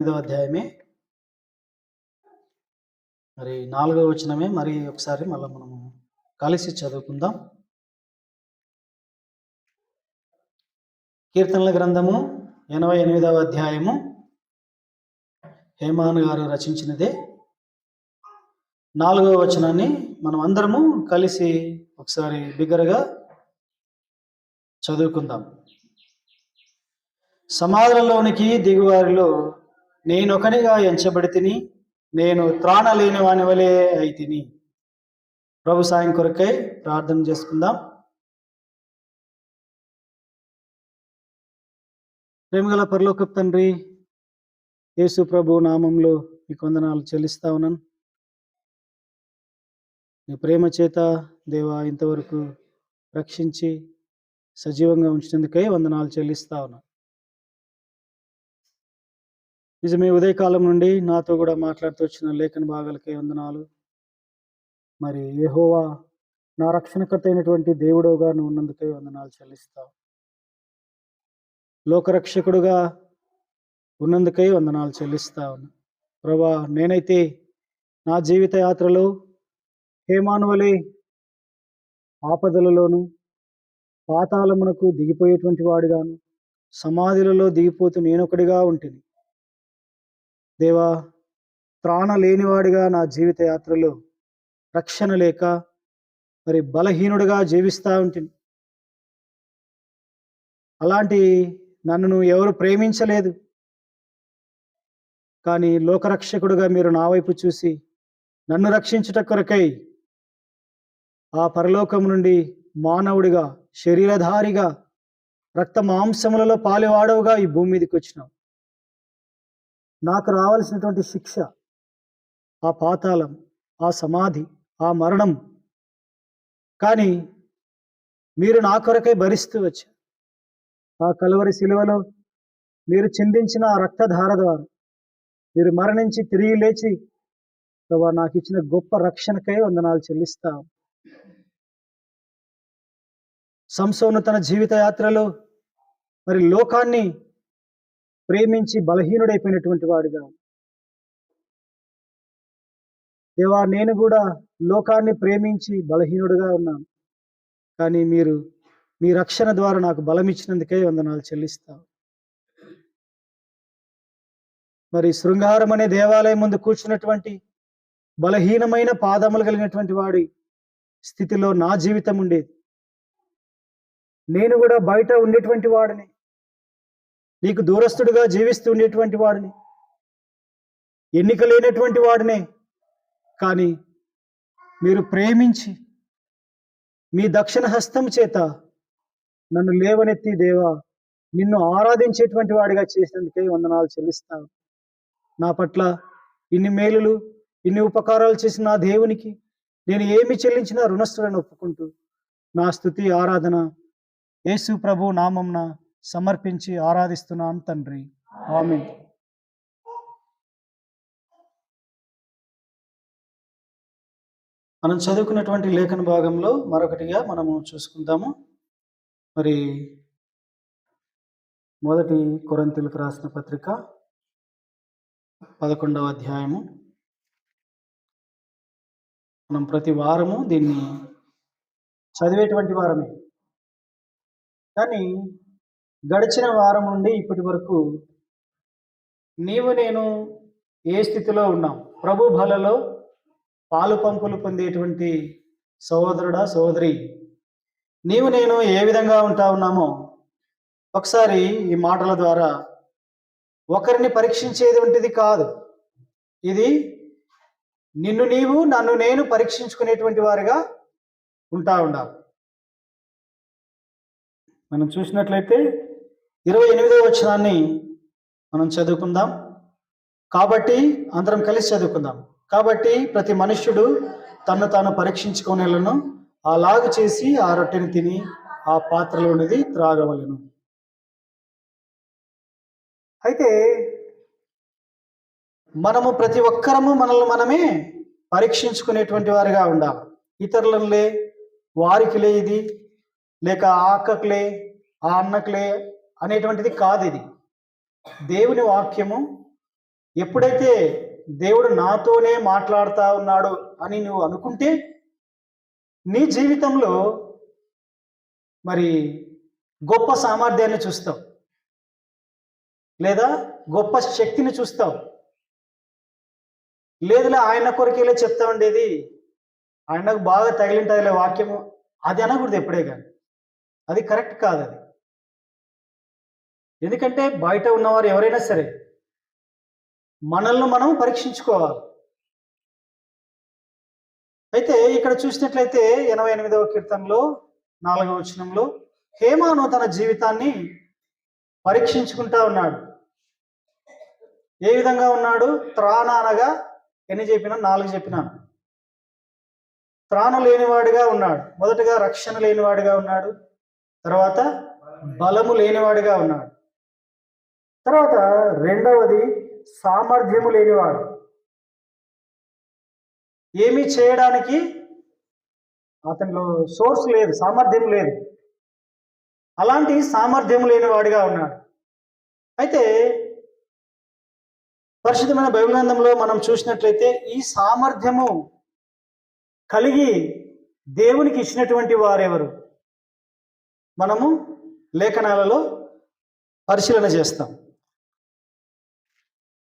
అధ్యాయమే మరి 4వ వచనమే మరి ఒకసారి మళ్ళీ మనము కలిసి చదువుకుందాం. కీర్తనల గ్రంథము 88వ అధ్యాయము హేమాను గారు రచించినదే. 4వ వచనాన్ని మనం అందరము కలిసి ఒకసారి బిగ్గరగా చదువుకుందాం. సమాధులలోనికి దిగువారిలో నేనొకనిగా ఎంచబడి తిని, నేను త్రాణ లేని వాని వలె అయితిని. ప్రభు సాయం కొరకై ప్రార్థన చేసుకుందాం. ప్రేమగల పరలోకపు తండ్రి, యేసు ప్రభు నామంలో మీకు వందనాలు చెల్లిస్తా ఉన్నాను. నీ ప్రేమ చేత దేవా ఇంతవరకు రక్షించి సజీవంగా ఉంచినందుకై వందనాలు చెల్లిస్తా ఉన్నాను. నిజమే, ఉదయకాలం నుండి నాతో కూడా మాట్లాడుతూ వచ్చిన లేఖన భాగాలకై వందనాలు. మరి యెహోవా నా రక్షణకర్త అయినటువంటి దేవుడుగా నువ్వు ఉన్నందుకై వందనాలు చెల్లిస్తావు. లోకరక్షకుడుగా ఉన్నందుకై వందనాలు చెల్లిస్తా ఉన్నా. ప్రభా, నేనైతే నా జీవిత యాత్రలో హేమాను వలె ఆపదలలోను పాతాళమునకు దిగిపోయేటువంటి వాడిగాను, సమాధులలో దిగిపోతూ నేనొకడిగా ఉంటుంది. దేవా, త్రాణ లేనివాడిగా నా జీవిత యాత్రలో రక్షణ లేక మరి బలహీనుడిగా జీవిస్తూ ఉంటుంది. అలాంటి నన్ను ఎవరు ప్రేమించలేదు. కానీ లోకరక్షకుడుగా మీరు నా వైపు చూసి నన్ను రక్షించుట కొరకై ఆ పరలోకం నుండి మానవుడిగా, శరీరధారిగా, రక్త మాంసములలో పాలువాడవుగా ఈ భూమి మీదకి వచ్చినావు. నాకు రావాల్సినటువంటి శిక్ష, ఆ పాతాళం, ఆ సమాధి, ఆ మరణం, కానీ మీరు నా కొరకై భరిస్తూ వచ్చారు. ఆ కలువరి శిలువలో మీరు చిందించిన ఆ రక్తధార ద్వారా మీరు మరణించి తిరిగి లేచి ప్రభా నాకు ఇచ్చిన గొప్ప రక్షణకై వందనాలు చెల్లిస్తాం. సంసోను తన జీవిత యాత్రలో మరి లోకాన్ని ప్రేమించి బలహీనుడైపోయినటువంటి వాడిగా, దేవా నేను కూడా లోకాన్ని ప్రేమించి బలహీనుడుగా ఉన్నాను. కానీ మీరు మీ రక్షణ ద్వారా నాకు బలం ఇచ్చినందుకే వందనాలు చెల్లిస్తాం. మరి శృంగారం అనే దేవాలయం ముందు కూర్చున్నటువంటి బలహీనమైన పాదములు కలిగినటువంటి వాడి స్థితిలో నా జీవితం ఉండేది. నేను కూడా బయట ఉండేటువంటి వాడిని, నీకు దూరస్తుడిగా జీవిస్తూ ఉండేటువంటి వాడిని, ఎన్నిక లేనటువంటి వాడినే. కానీ మీరు ప్రేమించి మీ దక్షిణ హస్తం చేత నన్ను లేవనెత్తి దేవా నిన్ను ఆరాధించేటువంటి వాడిగా చేసినందుకే వందనాలు చెల్లిస్తాను. నా పట్ల ఇన్ని మేలులు, ఇన్ని ఉపకారాలు చేసిన నా దేవునికి నేను ఏమి చెల్లించినా రుణస్థులను ఒప్పుకుంటూ నా స్తుతి ఆరాధన యేసు ప్రభు నామంన సమర్పించి ఆరాధిస్తున్నాను తండ్రి. ఆమేన్. మనం చదువుకున్నటువంటి లేఖన భాగంలో మరొకటిగా మనము చూసుకుందాము. మరి మొదటి కొరింథీయులకు రాసిన పత్రిక 11వ అధ్యాయము. మనం ప్రతి వారము దీన్ని చదివేటువంటి వారమే. కానీ గడిచిన వారం నుండి ఇప్పటి వరకు నీవు నేను ఏ స్థితిలో ఉన్నాం, ప్రభు బలలో పాలు పంపులు పొందేటువంటి సహోదరుడా, సహోదరి, నీవు నేను ఏ విధంగా ఉంటా ఉన్నామో ఒకసారి ఈ మాటల ద్వారా ఒకరిని పరీక్షించేది వంటిది కాదు. ఇది నిన్ను నీవు, నన్ను నేను పరీక్షించుకునేటువంటి వారిగా ఉంటా ఉండాలి. మనం చూసినట్లయితే 28వ వచనాన్ని మనం చదువుకుందాం. కాబట్టి అందరం కలిసి చదువుకుందాం. కాబట్టి ప్రతి మనుష్యుడు తను తాను పరీక్షించుకునేలను, అలాగు చేసి ఆ రొట్టెని తిని ఆ పాత్రలోనిది త్రాగవలెను. అయితే మనము ప్రతి ఒక్కరము మనల్ని మనమే పరీక్షించుకునేటువంటి వారిగా ఉండాలి. ఇతరులే, వారికిలే ఇది, లేక ఆ అక్కకులే, ఆ అన్నకులే అనేటువంటిది కాదు. ఇది దేవుని వాక్యము ఎప్పుడైతే దేవుడు నాతోనే మాట్లాడుతా ఉన్నాడు అని నువ్వు అనుకుంటే నీ జీవితంలో మరి గొప్ప సామర్థ్యాన్ని చూస్తావు, లేదా గొప్ప శక్తిని చూస్తావు. లేదులే ఆయన కొరకేలే చెప్తా ఉండేది, ఆయనకు బాగా తగిలింటదిలే వాక్యము, అది అనకూడదు ఎప్పుడే కానీ. అది కరెక్ట్ కాదు. అది ఎందుకంటే బయట ఉన్నవారు ఎవరైనా సరే మనల్ని మనం పరీక్షించుకోవాలి. అయితే ఇక్కడ చూసినట్లయితే 88వ కీర్తనలో 4వ వచనంలో హేమాను తన జీవితాన్ని పరీక్షించుకుంటా ఉన్నాడు. ఏ విధంగా ఉన్నాడు? త్రాణ అనగా ఎన్ని చెప్పినా 4 చెప్పినాను. త్రాణ లేనివాడిగా ఉన్నాడు. మొదటగా రక్షణ లేనివాడిగా ఉన్నాడు, తర్వాత బలము లేనివాడిగా ఉన్నాడు, తర్వాత రెండవది సామర్థ్యము లేనివాడు. ఏమీ చేయడానికి అతనిలో సోర్స్ లేదు, సామర్థ్యం లేదు. అలాంటి సామర్థ్యం లేనివాడిగా ఉన్నాడు. అయితే పరిశుద్ధమైన బైబిల్ గ్రంథంలో మనం చూసినట్లయితే ఈ సామర్థ్యము కలిగి దేవునికి ఇచ్చినటువంటి వారెవరు మనము లేఖనాలలో పరిశీలన చేస్తాం.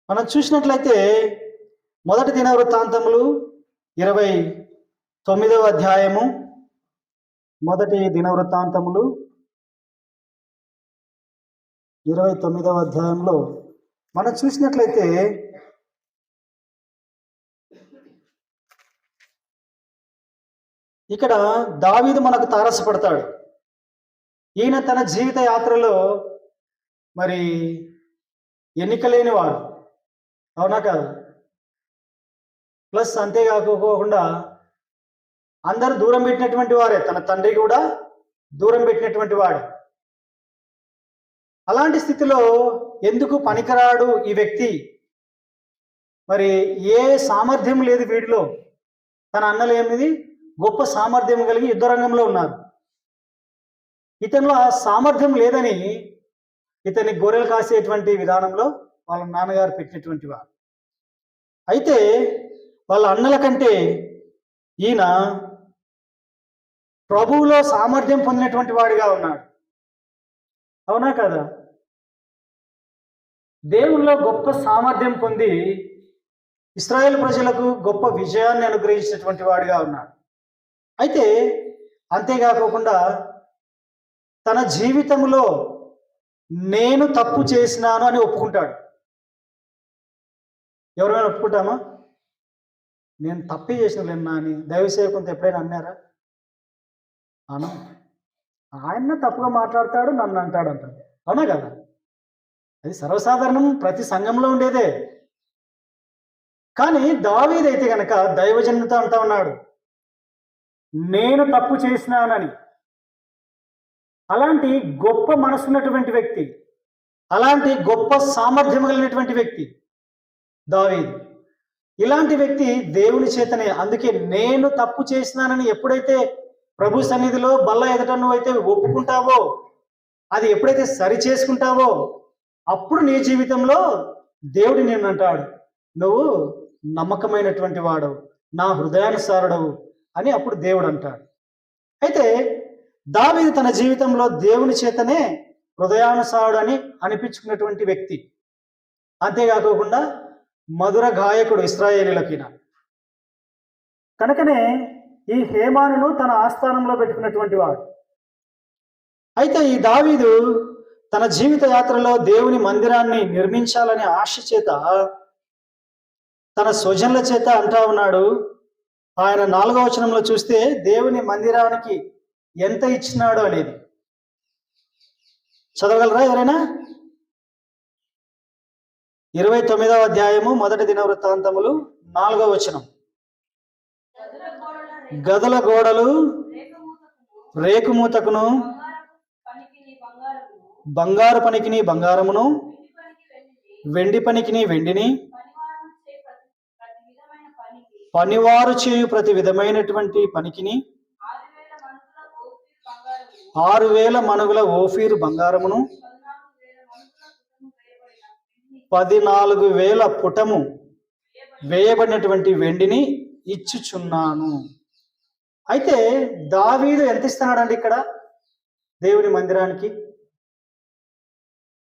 మనం చూసినట్లయితే మొదటి దినవృత్తాంతములు 29వ అధ్యాయము, మొదటి దినవృత్తాంతములు 29వ అధ్యాయంలో మనం చూసినట్లయితే ఇక్కడ దావీదు మనకు తారసపడతాడు. ఈయన తన జీవిత యాత్రలో మరి ఎన్నిక లేనివాడు, అవునా కాదు? ప్లస్ అంతేకాకుండా అందరూ దూరం పెట్టినటువంటి వారే, తన తండ్రి కూడా దూరం పెట్టినటువంటి వాడే. అలాంటి స్థితిలో ఎందుకు పనికిరాడు ఈ వ్యక్తి, మరి ఏ సామర్థ్యం లేదు వీడిలో. తన అన్నలు ఏమిది గొప్ప సామర్థ్యం కలిగి యుద్ధ రంగంలో ఉన్నారు. ఇతనిలో ఆ సామర్థ్యం లేదని ఇతన్ని గొర్రెలు కాసేటువంటి విధానంలో వాళ్ళ నాన్నగారు పెట్టినటువంటి వారు. అయితే వాళ్ళ అన్నల కంటే ఈయన ప్రభువులో సామర్థ్యం పొందినటువంటి వాడిగా ఉన్నాడు, అవునా కదా? దేవుల్లో గొప్ప సామర్థ్యం పొంది ఇశ్రాయేలు ప్రజలకు గొప్ప విజయాన్ని అనుగ్రహించినటువంటి వాడిగా ఉన్నాడు. అయితే అంతేకాకుండా తన జీవితంలో నేను తప్పు చేసినాను అని ఒప్పుకుంటాడు. ఎవరైనా ఒప్పుకుంటామా? నేను తప్పే చేసినలేనా అని దైవ సేవకునితో ఎప్పుడైనా అన్నారా? అను. ఆయన తప్పుగా మాట్లాడతాడు, నన్ను అంటాడు అంటాడు, అవునా కదా? అది సర్వసాధారణం, ప్రతి సంఘంలో ఉండేదే. కానీ దావీదైతే గనక దైవజనునితో అంటా ఉన్నాడు, నేను తప్పు చేసినానని. అలాంటి గొప్ప మనసున్నటువంటి వ్యక్తి, అలాంటి గొప్ప సామర్థ్యం కలిగినటువంటి వ్యక్తి దావీదు. ఇలాంటి వ్యక్తి దేవుని చేతనే, అందుకే నేను తప్పు చేసినానని ఎప్పుడైతే ప్రభు సన్నిధిలో బల్ల ఎదుట నువ్వైతే ఒప్పుకుంటావో, అది ఎప్పుడైతే సరి చేసుకుంటావో, అప్పుడు నీ జీవితంలో దేవుడు నిన్ను అంటాడు, నువ్వు నమ్మకమైనటువంటి వాడవు, నా హృదయానుసారుడవు అని అప్పుడు దేవుడు అంటాడు. అయితే దావీదు తన జీవితంలో దేవుని చేతనే హృదయానుసారుడు అని అనిపించుకున్నటువంటి వ్యక్తి. అంతేకాకుండా మధుర గాయకుడు ఇశ్రాయేలీలకిన. కనుకనే ఈ హేమానును తన ఆస్థానంలో పెట్టుకున్నటువంటి వాడు. అయితే ఈ దావీదు తన జీవిత యాత్రలో దేవుని మందిరాన్ని నిర్మించాలనే ఆశ చేత తన స్వజనుల చేత అంటా ఉన్నాడు. ఆయన 4వ వచనంలో చూస్తే దేవుని మందిరానికి ఎంత ఇచ్చినాడు అనేది చదవగలరా ఎవరైనా? 29వ అధ్యాయము మొదటి దినవృత్తాంతములు 4వ వచనం. గదుల గోడలు రేకుమూతకును, బంగారు పనికిని బంగారమును, వెండి పనికిని వెండిని, పనివారు చేయు ప్రతి విధమైనటువంటి పనికిని 6,000 మణుగుల ఓఫీరు బంగారమును, 14,000 పుటము వేయబడినటువంటి వెండిని ఇచ్చుచున్నాను. అయితే దావీదు ఎంత ఇస్తున్నాడండి ఇక్కడ దేవుని మందిరానికి?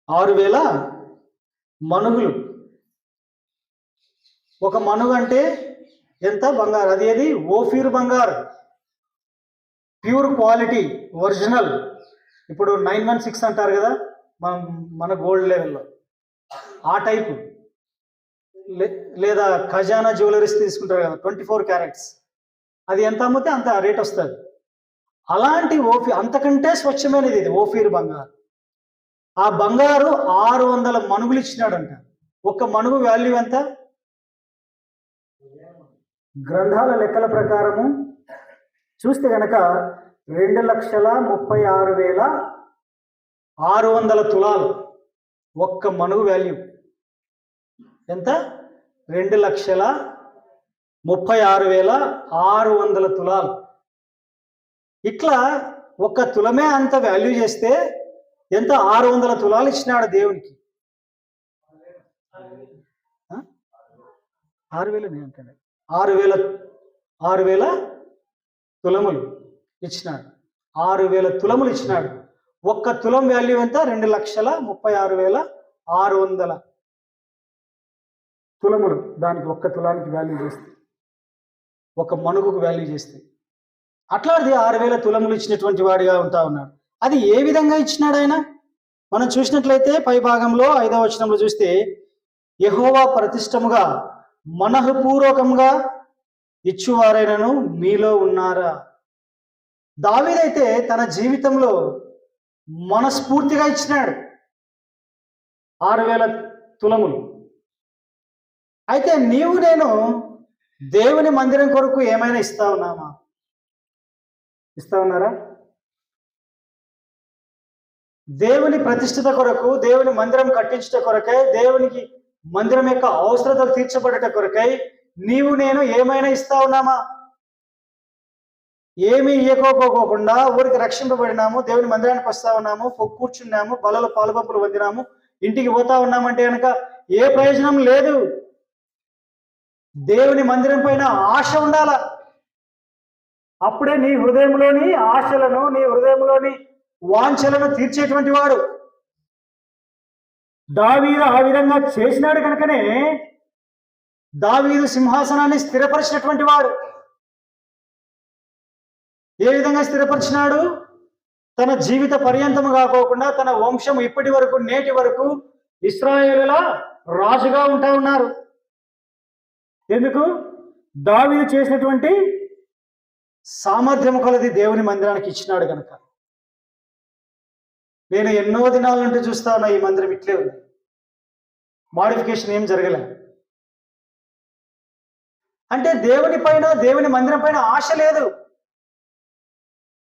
6,000 మనుగులు. ఒక మనుగు అంటే ఎంత? బంగారు. అది ఏది? ఓఫీర్ బంగారు, ప్యూర్ క్వాలిటీ, ఒరిజినల్. ఇప్పుడు 916 అంటారు కదా మన గోల్డ్ లెవెల్లో, ఆ టైపు. లేదా ఖజానా జ్యువెలరీస్ తీసుకుంటారు కదా 24 క్యారెట్స్, అది ఎంత అమ్మితే అంత రేట్ వస్తుంది. అలాంటి అంతకంటే స్వచ్ఛమైనది ఇది ఓఫీర్ బంగారు. ఆ బంగారు 600 మనుగులు ఇచ్చినాడంట. ఒక్క మనుగు వాల్యూ ఎంత? గ్రంథాల లెక్కల ప్రకారము చూస్తే గనక 2,36,600 తులాలు. ఒక్క మనుగు వాల్యూ ఎంత? 2,36,600 తులాలు. ఇట్లా ఒక్క తులమే అంత వాల్యూ చేస్తే ఎంత? 600 తులాలు ఇచ్చినాడు దేవునికి. 6,000 తులములు ఇచ్చినాడు. 6,000 తులములు ఇచ్చినాడు. ఒక్క తులం వాల్యూ ఎంత? 2,36,600 తులములు. దానికి ఒక్క తులానికి వాల్యూ చేస్తే, ఒక మనుగుకు వాల్యూ చేస్తే, అట్లాంటిది 6,000 తులములు ఇచ్చినటువంటి వాడిగా ఉంటా ఉన్నాడు. అది ఏ విధంగా ఇచ్చినాడు ఆయన? మనం చూసినట్లయితే పై భాగంలో 5వ వచనంలో చూస్తే, యెహోవా ప్రతిష్టముగా మనఃపూర్వకంగా ఇచ్చువారైనను మీలో ఉన్నారా? దావీదైతే తన జీవితంలో మనస్ఫూర్తిగా ఇచ్చినాడు 6,000 తులములు. అయితే నీవు నేను దేవుని మందిరం కొరకు ఏమైనా ఇస్తా ఉన్నామా? ఇస్తా ఉన్నారా? దేవుని ప్రతిష్ఠిత కొరకు, దేవుని మందిరం కట్టించుట కొరకై, దేవునికి మందిరం యొక్క అవసరతలు తీర్చబడట కొరకై నీవు నేను ఏమైనా ఇస్తా ఉన్నామా? ఏమి ఇయ్యకోకోకుండా ఊరికి రక్షింపబడినాము, దేవుని మందిరానికి వస్తా ఉన్నాము, కూర్చున్నాము, బలలో పాలుపంపులు పొందినాము, ఇంటికి పోతా ఉన్నామంటే కనుక ఏ ప్రయోజనం లేదు. దేవుని మందిరం పైన ఆశ ఉండాల. అప్పుడే నీ హృదయంలోని ఆశలను, నీ హృదయంలోని వాంఛలను తీర్చేటువంటి వాడు. దావీదు ఆ విధంగా చేసినాడు కనుకనే దావీదు సింహాసనాన్ని స్థిరపరిచినటువంటి వాడు. ఏ విధంగా స్థిరపరిచినాడు? తన జీవిత పర్యంతము కాకోకుండా తన వంశం ఇప్పటి వరకు, నేటి వరకు ఇశ్రాయేలుల రాజుగా ఉంటా ఉన్నారు. ఎందుకు? దావీదు చేసినటువంటి సామర్థ్యము కొలది దేవుని మందిరానికి ఇచ్చినాడు కనుక. నేను ఎన్నో దినాల నుండి చూస్తా ఉన్నా, ఈ మందిరం ఇట్లే ఉంది, మాడిఫికేషన్ ఏం జరగలే. అంటే దేవుని పైన, దేవుని మందిరం పైన ఆశ లేదు.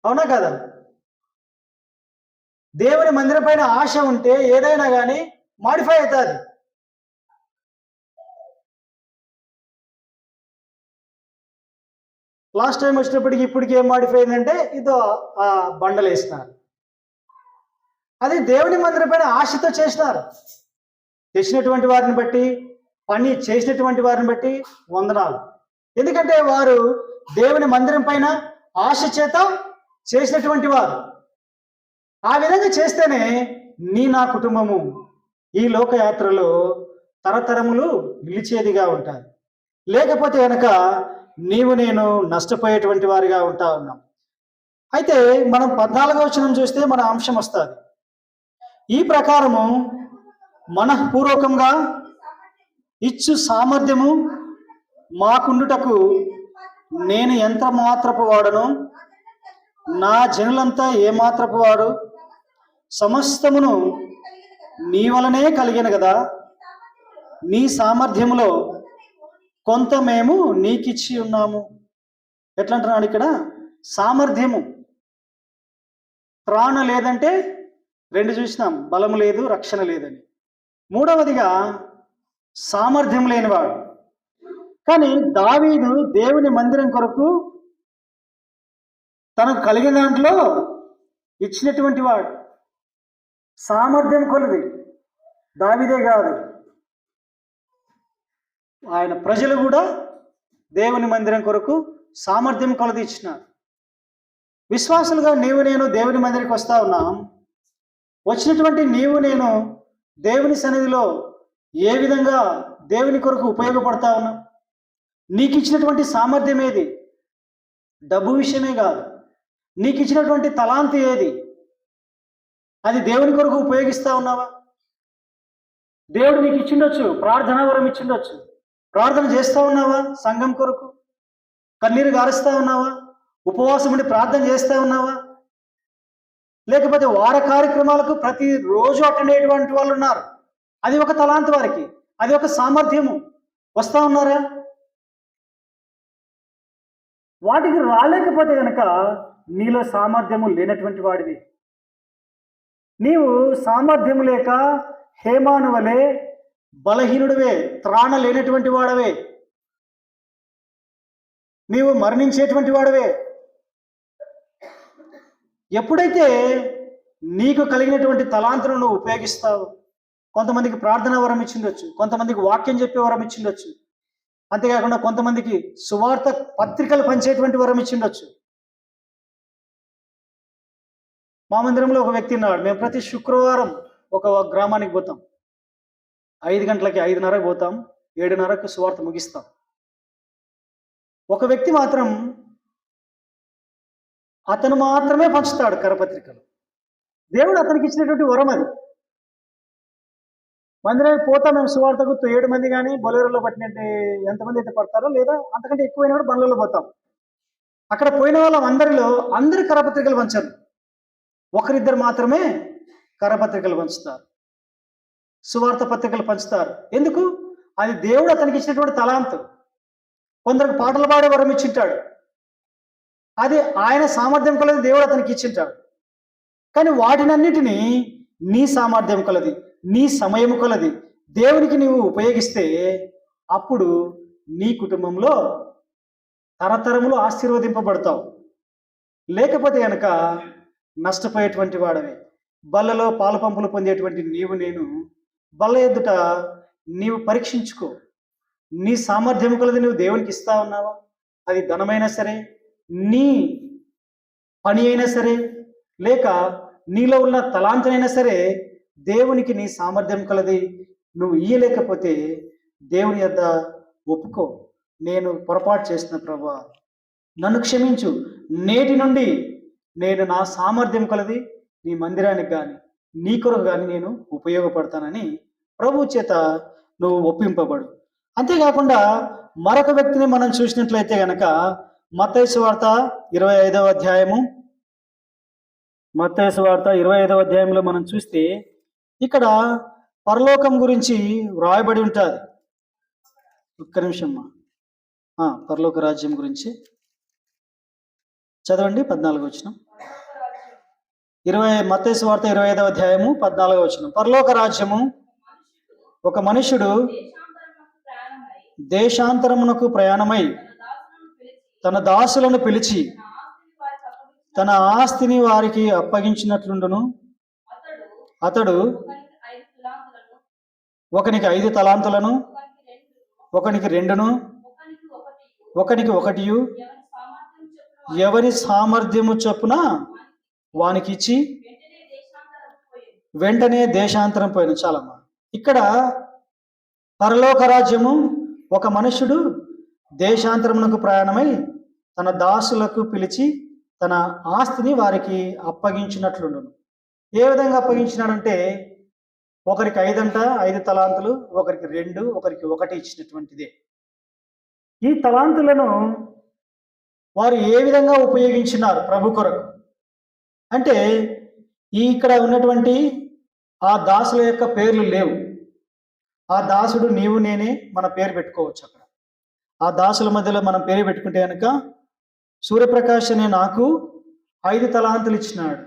అవునా కదా? దేవుని మందిరం పైన ఆశ ఉంటే ఏదైనా కానీ మాడిఫై అవుతుంది. లాస్ట్ టైం వచ్చినప్పటికి ఇప్పటికి ఏం మాడిఫై అయిందంటే ఇదో ఆ బండలు వేసినారు. అది దేవుని మందిరం పైన ఆశతో చేసినారు. చేసినటువంటి వారిని బట్టి, పని చేసినటువంటి వారిని బట్టి వందనాలు. ఎందుకంటే వారు దేవుని మందిరం పైన ఆశ చేత చేసినటువంటి వారు. ఆ విధంగా చేస్తేనే నా కుటుంబము ఈ లోకయాత్రలో తరతరములు నిలిచేదిగా ఉంటుంది. లేకపోతే కనుక నీవు నేను నష్టపోయేటువంటి వారిగా ఉంటా ఉన్నాం. అయితే మనం 14వ వచనం చూస్తే మన అంశం వస్తుంది. ఈ ప్రకారము మనఃపూర్వకంగా ఇచ్చు సామర్థ్యము మాకుండుటకు నేను ఎంత మాత్రపు వాడను, నా జనులంతా ఏమాత్రపు వాడు, సమస్తమును నీ వలనే కలిగిన కదా, నీ సామర్థ్యములో కొంత మేము నీకిచ్చి ఉన్నాము. ఎట్లా అంటున్నాడు ఇక్కడ? సామర్థ్యము. త్రాణ లేదంటే 2 చూసినాం, బలము లేదు, రక్షణ లేదని. 3వదిగా సామర్థ్యం లేనివాడు. కానీ దావీదు దేవుని మందిరం కొరకు తనకు కలిగిన దాంట్లో ఇచ్చినటువంటి వాడు. సామర్థ్యం కొలది. దావీదే కాదు, ఆయన ప్రజలు కూడా దేవుని మందిరం కొరకు సామర్థ్యం కొలది ఇచ్చినారు. విశ్వాసులుగా నీవు నేను దేవుని మందిరానికి వస్తా ఉన్నాం. వచ్చినటువంటి నీవు నేను దేవుని సన్నిధిలో ఏ విధంగా దేవుని కొరకు ఉపయోగపడతా ఉన్నాం? నీకు ఇచ్చినటువంటి సామర్థ్యం ఏది? డబ్బు విషయమే కాదు, నీకు ఇచ్చినటువంటి తలాంతు ఏది? అది దేవుని కొరకు ఉపయోగిస్తా ఉన్నావా? దేవుడు నీకు ఇచ్చిండొచ్చు, ప్రార్థనా వరం ఇచ్చిండొచ్చు, ప్రార్థన చేస్తా ఉన్నావా? సంఘం కొరకు కన్నీరు గారుస్తా ఉన్నావా? ఉపవాసం ఉండి ప్రార్థన చేస్తా ఉన్నావా? లేకపోతే వార కార్యక్రమాలకు ప్రతిరోజు అటెండ్ అయ్యేటువంటి వాళ్ళు ఉన్నారు, అది ఒక తలాంతు వారికి, అది ఒక సామర్థ్యము. వస్తా ఉన్నారా? వాటికి రాలేకపోతే కనుక నీలో సామర్థ్యము లేనటువంటి వాడివి. నీవు సామర్థ్యము లేక హేమాను వలె బలహీనుడివే, త్రాణ లేనటువంటి వాడవే, నీవు మరణించేటువంటి వాడవే. ఎప్పుడైతే నీకు కలిగినటువంటి తలాంతును నువ్వు ఉపయోగిస్తావు, కొంతమందికి ప్రార్థన వరం ఇచ్చిండొచ్చు, కొంతమందికి వాక్యం చెప్పే వరం ఇచ్చిండొచ్చు, అంతేకాకుండా కొంతమందికి సువార్త పత్రికలు పంచేటువంటి వరం ఇచ్చిండొచ్చు. మా మందిరంలో ఒక వ్యక్తి ఉన్నాడు. మేము ప్రతి శుక్రవారం ఒక గ్రామానికి పోతాం. 5 గంటలకి 5:30 పోతాం, 7:30కు సువార్త ముగిస్తాం. ఒక వ్యక్తి మాత్రం అతను మాత్రమే పంచుతాడు కరపత్రికలు. దేవుడు అతనికి ఇచ్చినటువంటి వరం అది. మందిరానికి పోతాం మేము సువార్తకు 7 మంది, కానీ బొలేరోలో పట్టినట్టు ఎంతమంది అయితే పడతారో లేదా అంతకంటే ఎక్కువైనా కూడా బండ్లలో పోతాం. అక్కడ పోయిన వాళ్ళందరిలో అందరి కరపత్రికలు పంచారు, ఒకరిద్దరు మాత్రమే కరపత్రికలు పంచుతారు, సువార్త పత్రికలు పంచుతారు. ఎందుకు? అది దేవుడు అతనికి ఇచ్చినటువంటి తలాంతు. కొందరికి పాటలు పాడే వరం ఇచ్చింటాడు, అది ఆయన సామర్థ్యం కొలది దేవుడు అతనికి ఇచ్చింటాడు. కానీ వాటినన్నిటినీ నీ సామర్థ్యం కొలది, నీ సమయం కొలది దేవునికి నీవు ఉపయోగిస్తే అప్పుడు నీ కుటుంబంలో తరతరములు ఆశీర్వదింపబడతావు. లేకపోతే కనుక నష్టపోయేటువంటి వాడవే. బల్లలో పాలు పంపులు పొందేటువంటి నీవు నేను బల్ల ఎదుట నీవు పరీక్షించుకో. నీ సామర్థ్యం కొలది నువ్వు దేవునికి ఇస్తా ఉన్నావా? అది ధనమైనా సరే, నీ పని అయినా సరే, లేక నీలో ఉన్న తలాంతనైనా సరే, దేవునికి నీ సామర్థ్యం కలది నువ్వు ఇయ్యలేకపోతే దేవుని యొద్ద ఒప్పుకో. నేను పొరపాటు చేసిన ప్రభువా, నన్ను క్షమించు. నేటి నుండి నేను నా సామర్థ్యం కలది నీ మందిరానికి కానీ నీ కొరకు కానీ నేను ఉపయోగపడతానని ప్రభు చేత నువ్వు ఒప్పింపబడు. అంతేకాకుండా మరొక వ్యక్తిని మనం చూసినట్లయితే గనక మత్తయి సువార్త 25వ అధ్యాయము, మత్తయి సువార్త 25వ అధ్యాయంలో మనం చూస్తే ఇక్కడ పరలోకం గురించి వ్రాయబడి ఉంటుంది. ఒక్క నిమిషం, పరలోక రాజ్యం గురించి చదవండి. 14వ వచనం, మత్తయి సువార్త 25వ అధ్యాయము 14వ వచనం. పరలోక రాజ్యము ఒక మనుషుడు దేశాంతరమునకు ప్రయాణమై తన దాసులను పిలిచి తన ఆస్తిని వారికి అప్పగించినట్లుండును. అతడు ఒకనికి 5 తలాంతులను, ఒకనికి 2ను, ఒకనికి 1 ఎవరి సామర్థ్యము చొప్పున వానికి ఇచ్చి వెంటనే దేశాంతరం పోయిన. చాలమ్మా. ఇక్కడ పరలోక రాజ్యము ఒక మనుషుడు దేశాంతరమునకు ప్రయాణమై తన దాసులకు పిలిచి తన ఆస్తిని వారికి అప్పగించినట్లుండును. ఏ విధంగా అప్పగించినాడంటే, ఒకరికి 5 అంట, 5 తలాంతులు, ఒకరికి 2, ఒకరికి 1 ఇచ్చినటువంటిదే. ఈ తలాంతులను వారు ఏ విధంగా ఉపయోగించినారు ప్రభు కొరకు అంటే, ఇక్కడ ఉన్నటువంటి ఆ దాసుల యొక్క పేర్లు లేవు. ఆ దాసుడు నీవు నేనే మన పేరు పెట్టుకోవచ్చు. అక్కడ ఆ దాసుల మధ్యలో మనం పేరు పెట్టుకుంటే కనుక, సూర్యప్రకాష్ అనే నాకు 5 తలాంతులు ఇచ్చినాడు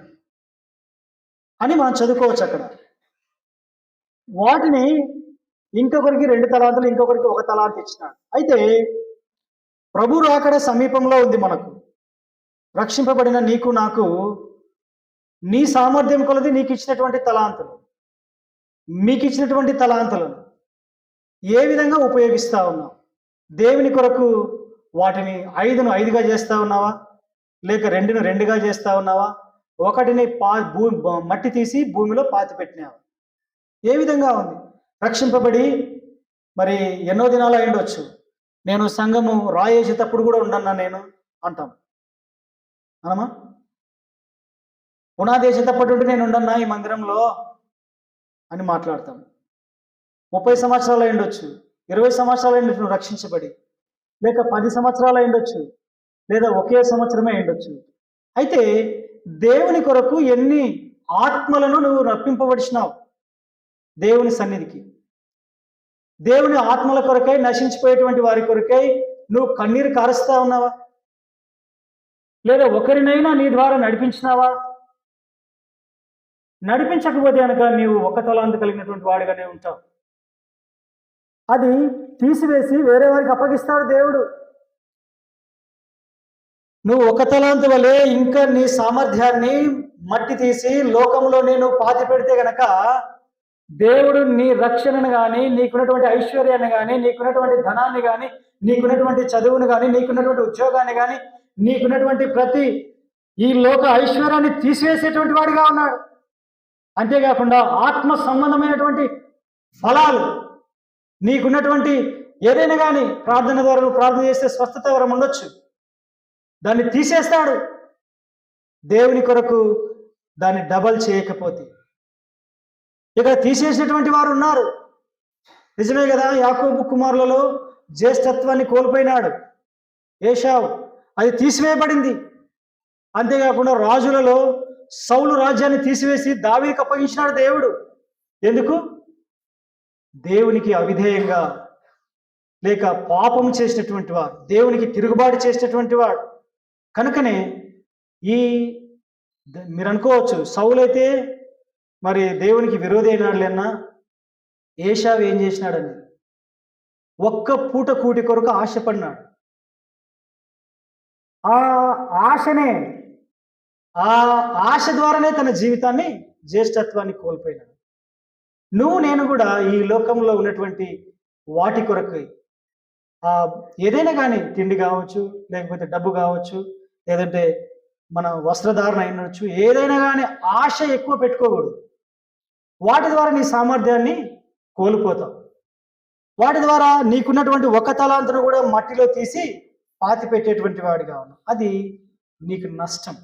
అని మనం చదువుకోవచ్చు. అక్కడ వాటిని ఇంకొకరికి 2 తలాంతులు, ఇంకొకరికి 1 తలాంతు ఇచ్చినాడు. అయితే ప్రభు రాకడ సమీపంలో ఉంది. మనకు రక్షింపబడిన నీకు నాకు నీ సామర్థ్యం కొలది నీకు ఇచ్చినటువంటి తలాంతులు, మీకు ఇచ్చినటువంటి తలాంతులను ఏ విధంగా ఉపయోగిస్తా ఉన్నావు? దేవుని కొరకు వాటిని 5ను 5గా చేస్తా ఉన్నావా? లేక 2ను 2గా చేస్తా ఉన్నావా? ఒకటిని మట్టి తీసి భూమిలో పాతిపెట్టినావా? ఏ విధంగా ఉంది? రక్షింపబడి మరి ఎన్నో దినాలు అయ్యుండొచ్చు. నేను సంఘము రాయేసేటప్పుడు కూడా ఉండన్నా నేను అంటాం. అనమా? పునాది వేసేటప్పటి నుండి నేను ఉండన్నా ఈ మందిరంలో అని మాట్లాడతాం. 30 సంవత్సరాలు అయ్యుండొచ్చు, 20 సంవత్సరాలు అయ్యుండొచ్చు నువ్వు రక్షించబడి, లేక 10 సంవత్సరాలు అయ్యుండొచ్చు, లేదా ఒకే సంవత్సరమే అయ్యుండొచ్చు. అయితే దేవుని కొరకు ఎన్ని ఆత్మలను నువ్వు రప్పింపబడిచినావు దేవుని సన్నిధికి? దేవుని ఆత్మల కొరకై, నశించిపోయేటువంటి వారి కొరకై నువ్వు కన్నీరు కారుస్తా ఉన్నావా? లేదా ఒకరినైనా నీ ద్వారా నడిపించినావా? నడిపించకపోతే కనుక నీవు ఒక తలాంతు కలిగినటువంటి వాడిగానే ఉంటావు. అది తీసివేసి వేరే వారికి అప్పగిస్తాడు దేవుడు. నువ్వు ఒక తలాంతు వలె ఇంకా నీ సామర్థ్యాన్ని మట్టి తీసి లోకంలో నేను పాతి పెడితే గనక దేవుడు నీ రక్షణను కానీ, నీకున్నటువంటి ఐశ్వర్యాన్ని కానీ, నీకున్నటువంటి ధనాన్ని కానీ, నీకున్నటువంటి చదువును కానీ, నీకున్నటువంటి ఉద్యోగాన్ని కానీ, నీకున్నటువంటి ప్రతి ఈ లోక ఐశ్వర్యాన్ని తీసివేసేటువంటి వాడిగా ఉన్నాడు. అంతేకాకుండా ఆత్మ సంబంధమైనటువంటి ఫలాలు నీకున్నటువంటి ఏదైనా కానీ ప్రార్థన ద్వారా నువ్వు ప్రార్థన చేస్తే స్వస్థత వరం ఉండొచ్చు, దాన్ని తీసేస్తాడు దేవుని కొరకు దాన్ని డబల్ చేయకపోతే. ఇక్కడ తీసేసినటువంటి వారు ఉన్నారు, నిజమే కదా. యాకోబు కుమారులలో జ్యేష్ఠత్వాన్ని కోల్పోయినాడు ఏశావు, అది తీసివేయబడింది. అంతేకాకుండా రాజులలో సౌలు రాజ్యాన్ని తీసివేసి దావీదుకు అప్పగించినాడు దేవుడు. ఎందుకు? దేవునికి అవిధేయంగా లేక పాపం చేసినటువంటి వాడు, దేవునికి తిరుగుబాటు చేసినటువంటి వాడు. కనుకనే మీరు అనుకోవచ్చు సౌలైతే మరి దేవునికి విరోధి అయినాడులేనా, ఏశావు ఏం చేసినాడని ఒక్క పూట కూటి కొరకు ఆశపడినాడు. ఆ ఆశ ద్వారానే తన జీవితాన్ని, జ్యేష్ఠత్వాన్ని కోల్పోయినాడు. నువ్వు నేను కూడా ఈ లోకంలో ఉన్నటువంటి వాటి కొరకు ఏదైనా కానీ, తిండి కావచ్చు, లేకపోతే డబ్బు కావచ్చు, లేదంటే మన వస్త్రధారణ అయినచ్చు, ఏదైనా కానీ ఆశ ఎక్కువ పెట్టుకోకూడదు. వాటి ద్వారా నీ సామర్థ్యాన్ని కోల్పోతావు. వాటి ద్వారా నీకున్నటువంటి ఒక తలాంతును కూడా మట్టిలో తీసి పాతి పెట్టేటువంటి వాడిగా ఉన్నావు. అది నీకు నష్టం.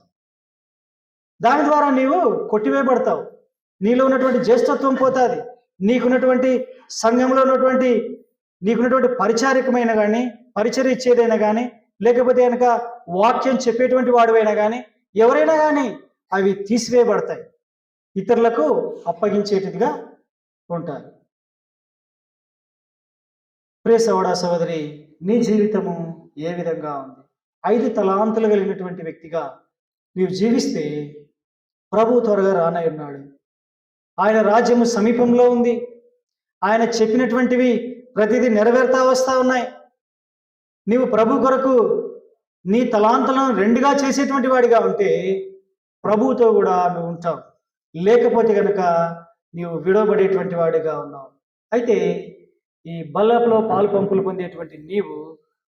దాని ద్వారా నీవు కొట్టివేయబడతావు. నీలో ఉన్నటువంటి జ్యేష్ఠత్వం పోతుంది. నీకున్నటువంటి సంఘంలో ఉన్నటువంటి నీకున్నటువంటి పరిచారికమైన కానీ, పరిచర్య ఇచ్చేదైనా కానీ, లేకపోతే కనుక వాక్యం చెప్పేటువంటి వాడివైనా కానీ, ఎవరైనా కానీ అవి తీసివేయబడతాయి, ఇతరులకు అప్పగించేటిదిగా ఉంటాయి. ప్రియ సోదరా సోదరి, నీ జీవితము ఏ విధంగా ఉంది? 5 తలాంతులు కలిగినటువంటి వ్యక్తిగా నీవు జీవిస్తే ప్రభు త్వరగా రానయ్యున్నాడు. ఆయన రాజ్యము సమీపంలో ఉంది. ఆయన చెప్పినటువంటివి ప్రతిదీ నెరవేరుతా వస్తా ఉన్నాయి. నీవు ప్రభు కొరకు నీ తలాంతులను 2గా చేసేటువంటి వాడిగా ఉంటే ప్రభువుతో కూడా నువ్వు ఉంటావు. లేకపోతే కనుక నీవు విడవబడేటువంటి వాడిగా ఉన్నావు. అయితే ఈ బల్లపులో పాలు పంపులు పొందేటువంటి నీవు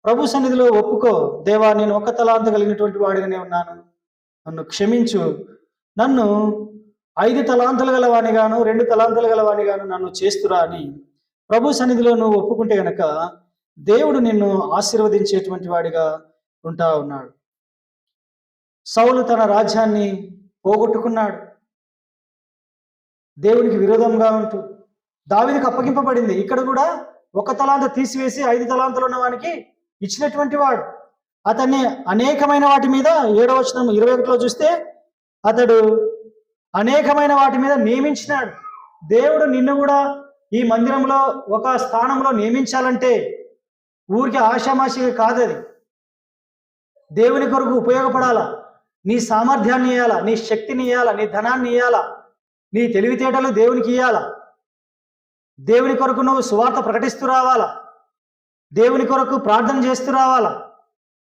ప్రభు సన్నిధిలో ఒప్పుకో, దేవా నేను ఒక తలాంతు కలిగినటువంటి వాడిగానే ఉన్నాను, నన్ను క్షమించు, నన్ను 5 తలాంతులు గలవానిగాను 2 తలాంతులు గలవానిగాను నన్ను చేస్తురా అని ప్రభు సన్నిధిలో నువ్వు ఒప్పుకుంటే గనక దేవుడు నిన్ను ఆశీర్వదించేటువంటి వాడిగా ఉంటా ఉన్నాడు. సౌలు తన రాజ్యాన్ని పోగొట్టుకున్నాడు, దేవునికి విరోధంగా ఉంటూ. దావీదుకు అప్పగింపబడింది. ఇక్కడ కూడా ఒక తలాంత తీసివేసి 5 తలాంతులు ఉన్న వానికి ఇచ్చినటువంటి వాడు. అతన్ని అనేకమైన వాటి మీద 7వ వచనం 21లో చూస్తే అతడు అనేకమైన వాటి మీద నియమించినాడు. దేవుడు నిన్ను కూడా ఈ మందిరంలో ఒక స్థానంలో నియమించాలంటే ఊరికి ఆషామాషిగా కాదది. దేవుని కొరకు ఉపయోగపడాలా, నీ సామర్థ్యాన్ని ఇవ్వాలా, నీ శక్తిని ఇవ్వాలా, నీ ధనాన్ని ఇవ్వాలా, నీ తెలివితేటలు దేవునికి ఇవ్వాలా. దేవుని కొరకు నువ్వు సువార్త ప్రకటిస్తూ రావాలా, దేవుని కొరకు ప్రార్థన చేస్తూ రావాలా.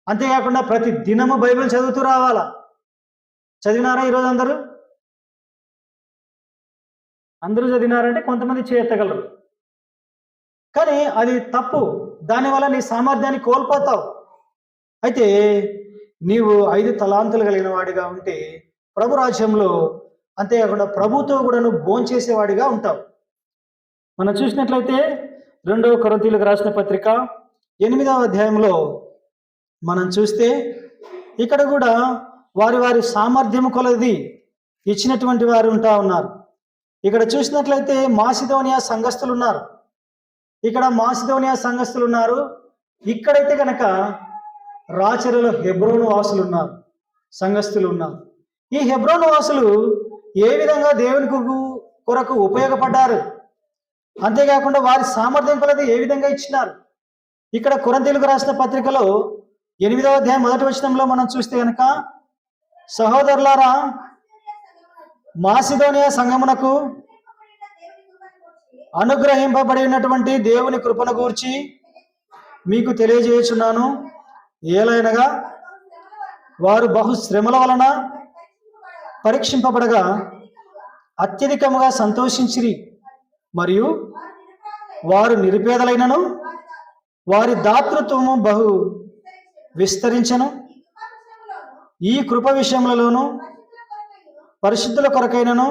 అంతేకాకుండా ప్రతి దినము బైబిల్ చదువుతూ రావాలా. చదివినారా ఈరోజు అందరూ? అందరూ చదివినారంటే కొంతమంది చేయగలరు. కానీ అది తప్పు. దానివల్ల నీ సామర్థ్యాన్ని కోల్పోతావు. అయితే నీవు 5 తలాంతులు కలిగిన వాడిగా ఉంటే ప్రభు రాజ్యంలో, అంతేకాకుండా ప్రభుతో కూడా నువ్వు భోంచేసేవాడిగా ఉంటావు. మనం చూసినట్లయితే 2 కొరింథీయులకు రాసిన పత్రిక 8వ అధ్యాయంలో మనం చూస్తే ఇక్కడ కూడా వారి వారి సామర్థ్యం కొలది ఇచ్చినటువంటి వారు ఉంటా ఉన్నారు. ఇక్కడ చూసినట్లయితే మాసిదోనియా సంఘస్థులు ఉన్నారు. ఇక్కడైతే కనుక రాచరులో హెబ్రోను వాసులు ఉన్నారు, సంఘస్థులు ఉన్నారు. ఈ హెబ్రోను వాసులు ఏ విధంగా దేవుని కొరకు ఉపయోగపడ్డారు, అంతేకాకుండా వారి సామర్థ్యం కొలది ఏ విధంగా ఇచ్చినారు. ఇక్కడ కొరింథీయులకు రాసిన పత్రికలో 8వ అధ్యాయం 1వ వచనంలో మనం చూస్తే కనుక, సహోదరులారా, మాసిదోనియా సంఘమునకు అనుగ్రహింపబడినటువంటి దేవుని కృపను గూర్చి మీకు తెలియజేయుచున్నాను. ఏలైనగా వారు బహుశ్రమల వలన పరీక్షింపబడగా అత్యధికముగా సంతోషించిరి, మరియు వారు నిరుపేదలైనను వారి దాతృత్వము బహు విస్తరించను. ఈ కృప విషయములలోను పరిశుద్ధుల కొరకైనను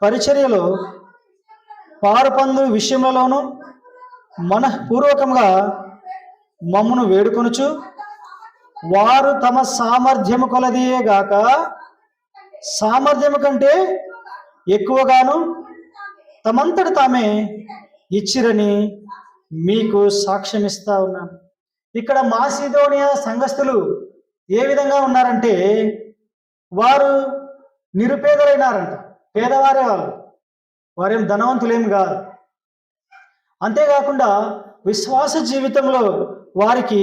పరిచర్యలో పారుపందు విషయములలోను మనఃపూర్వకంగా మమ్మును వేడుకొనుచు, వారు తమ సామర్థ్యము కొలదియే గాక సామర్థ్యము కంటే ఎక్కువగాను తమంతట తామే ఇచ్చిరని మీకు సాక్ష్యమిస్తా ఉన్నాను. ఇక్కడ మాసిదోనియా సంఘస్థులు ఏ విధంగా ఉన్నారంటే, వారు నిరుపేదలైనారంట. పేదవారే వారేం ధనవంతులేమి కాదు. అంతేకాకుండా విశ్వాస జీవితంలో వారికి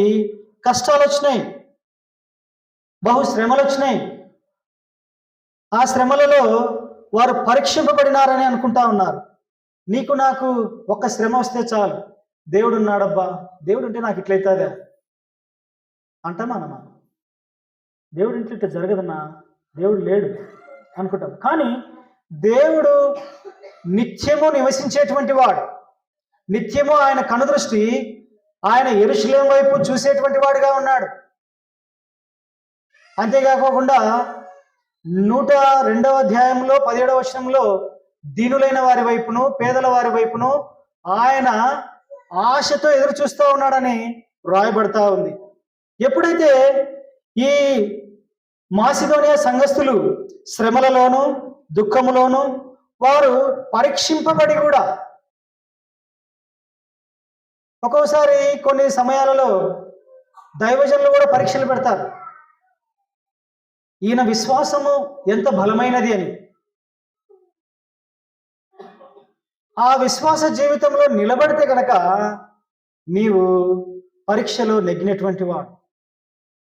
కష్టాలు వచ్చినాయి, బహుశ్రమలు వచ్చినాయి. ఆ శ్రమలలో వారు పరీక్షింపబడినారని అనుకుంటా ఉన్నారు. నీకు నాకు ఒక్క శ్రమ వస్తే చాలు, దేవుడు ఉన్నాడబ్బా, దేవుడు ఉంటే నాకు ఇట్లయితుందా అంటామా? దేవుడు ఇంట్లో ఇట్లా జరగదన్నా, దేవుడు లేడు అనుకుంటాం. కానీ దేవుడు నిత్యము నివసించేటువంటి వాడు. నిత్యము ఆయన కనుదృష్టి ఆయన యెరూషలేము వైపు చూసేటువంటి వాడిగా ఉన్నాడు. అంతేకాకుండా 102వ అధ్యాయంలో 17వ వచనంలో దీనులైన వారి వైపును, పేదల వారి వైపును ఆయన ఆశతో ఎదురు చూస్తూ ఉన్నాడని రాయబడతా ఉంది. ఎప్పుడైతే ఈ మాసిదోనియా సంఘస్థులు శ్రమలలోను దుఃఖములోను వారు పరీక్షింపబడి కూడా, ఒక్కోసారి కొన్ని సమయాలలో దైవజనులు కూడా పరీక్షలు పెడతారు, ఈయన విశ్వాసము ఎంత బలమైనది అని. ఆ విశ్వాస జీవితంలో నిలబడితే గనక నీవు పరీక్షలో నెగ్గినటువంటి వాడు,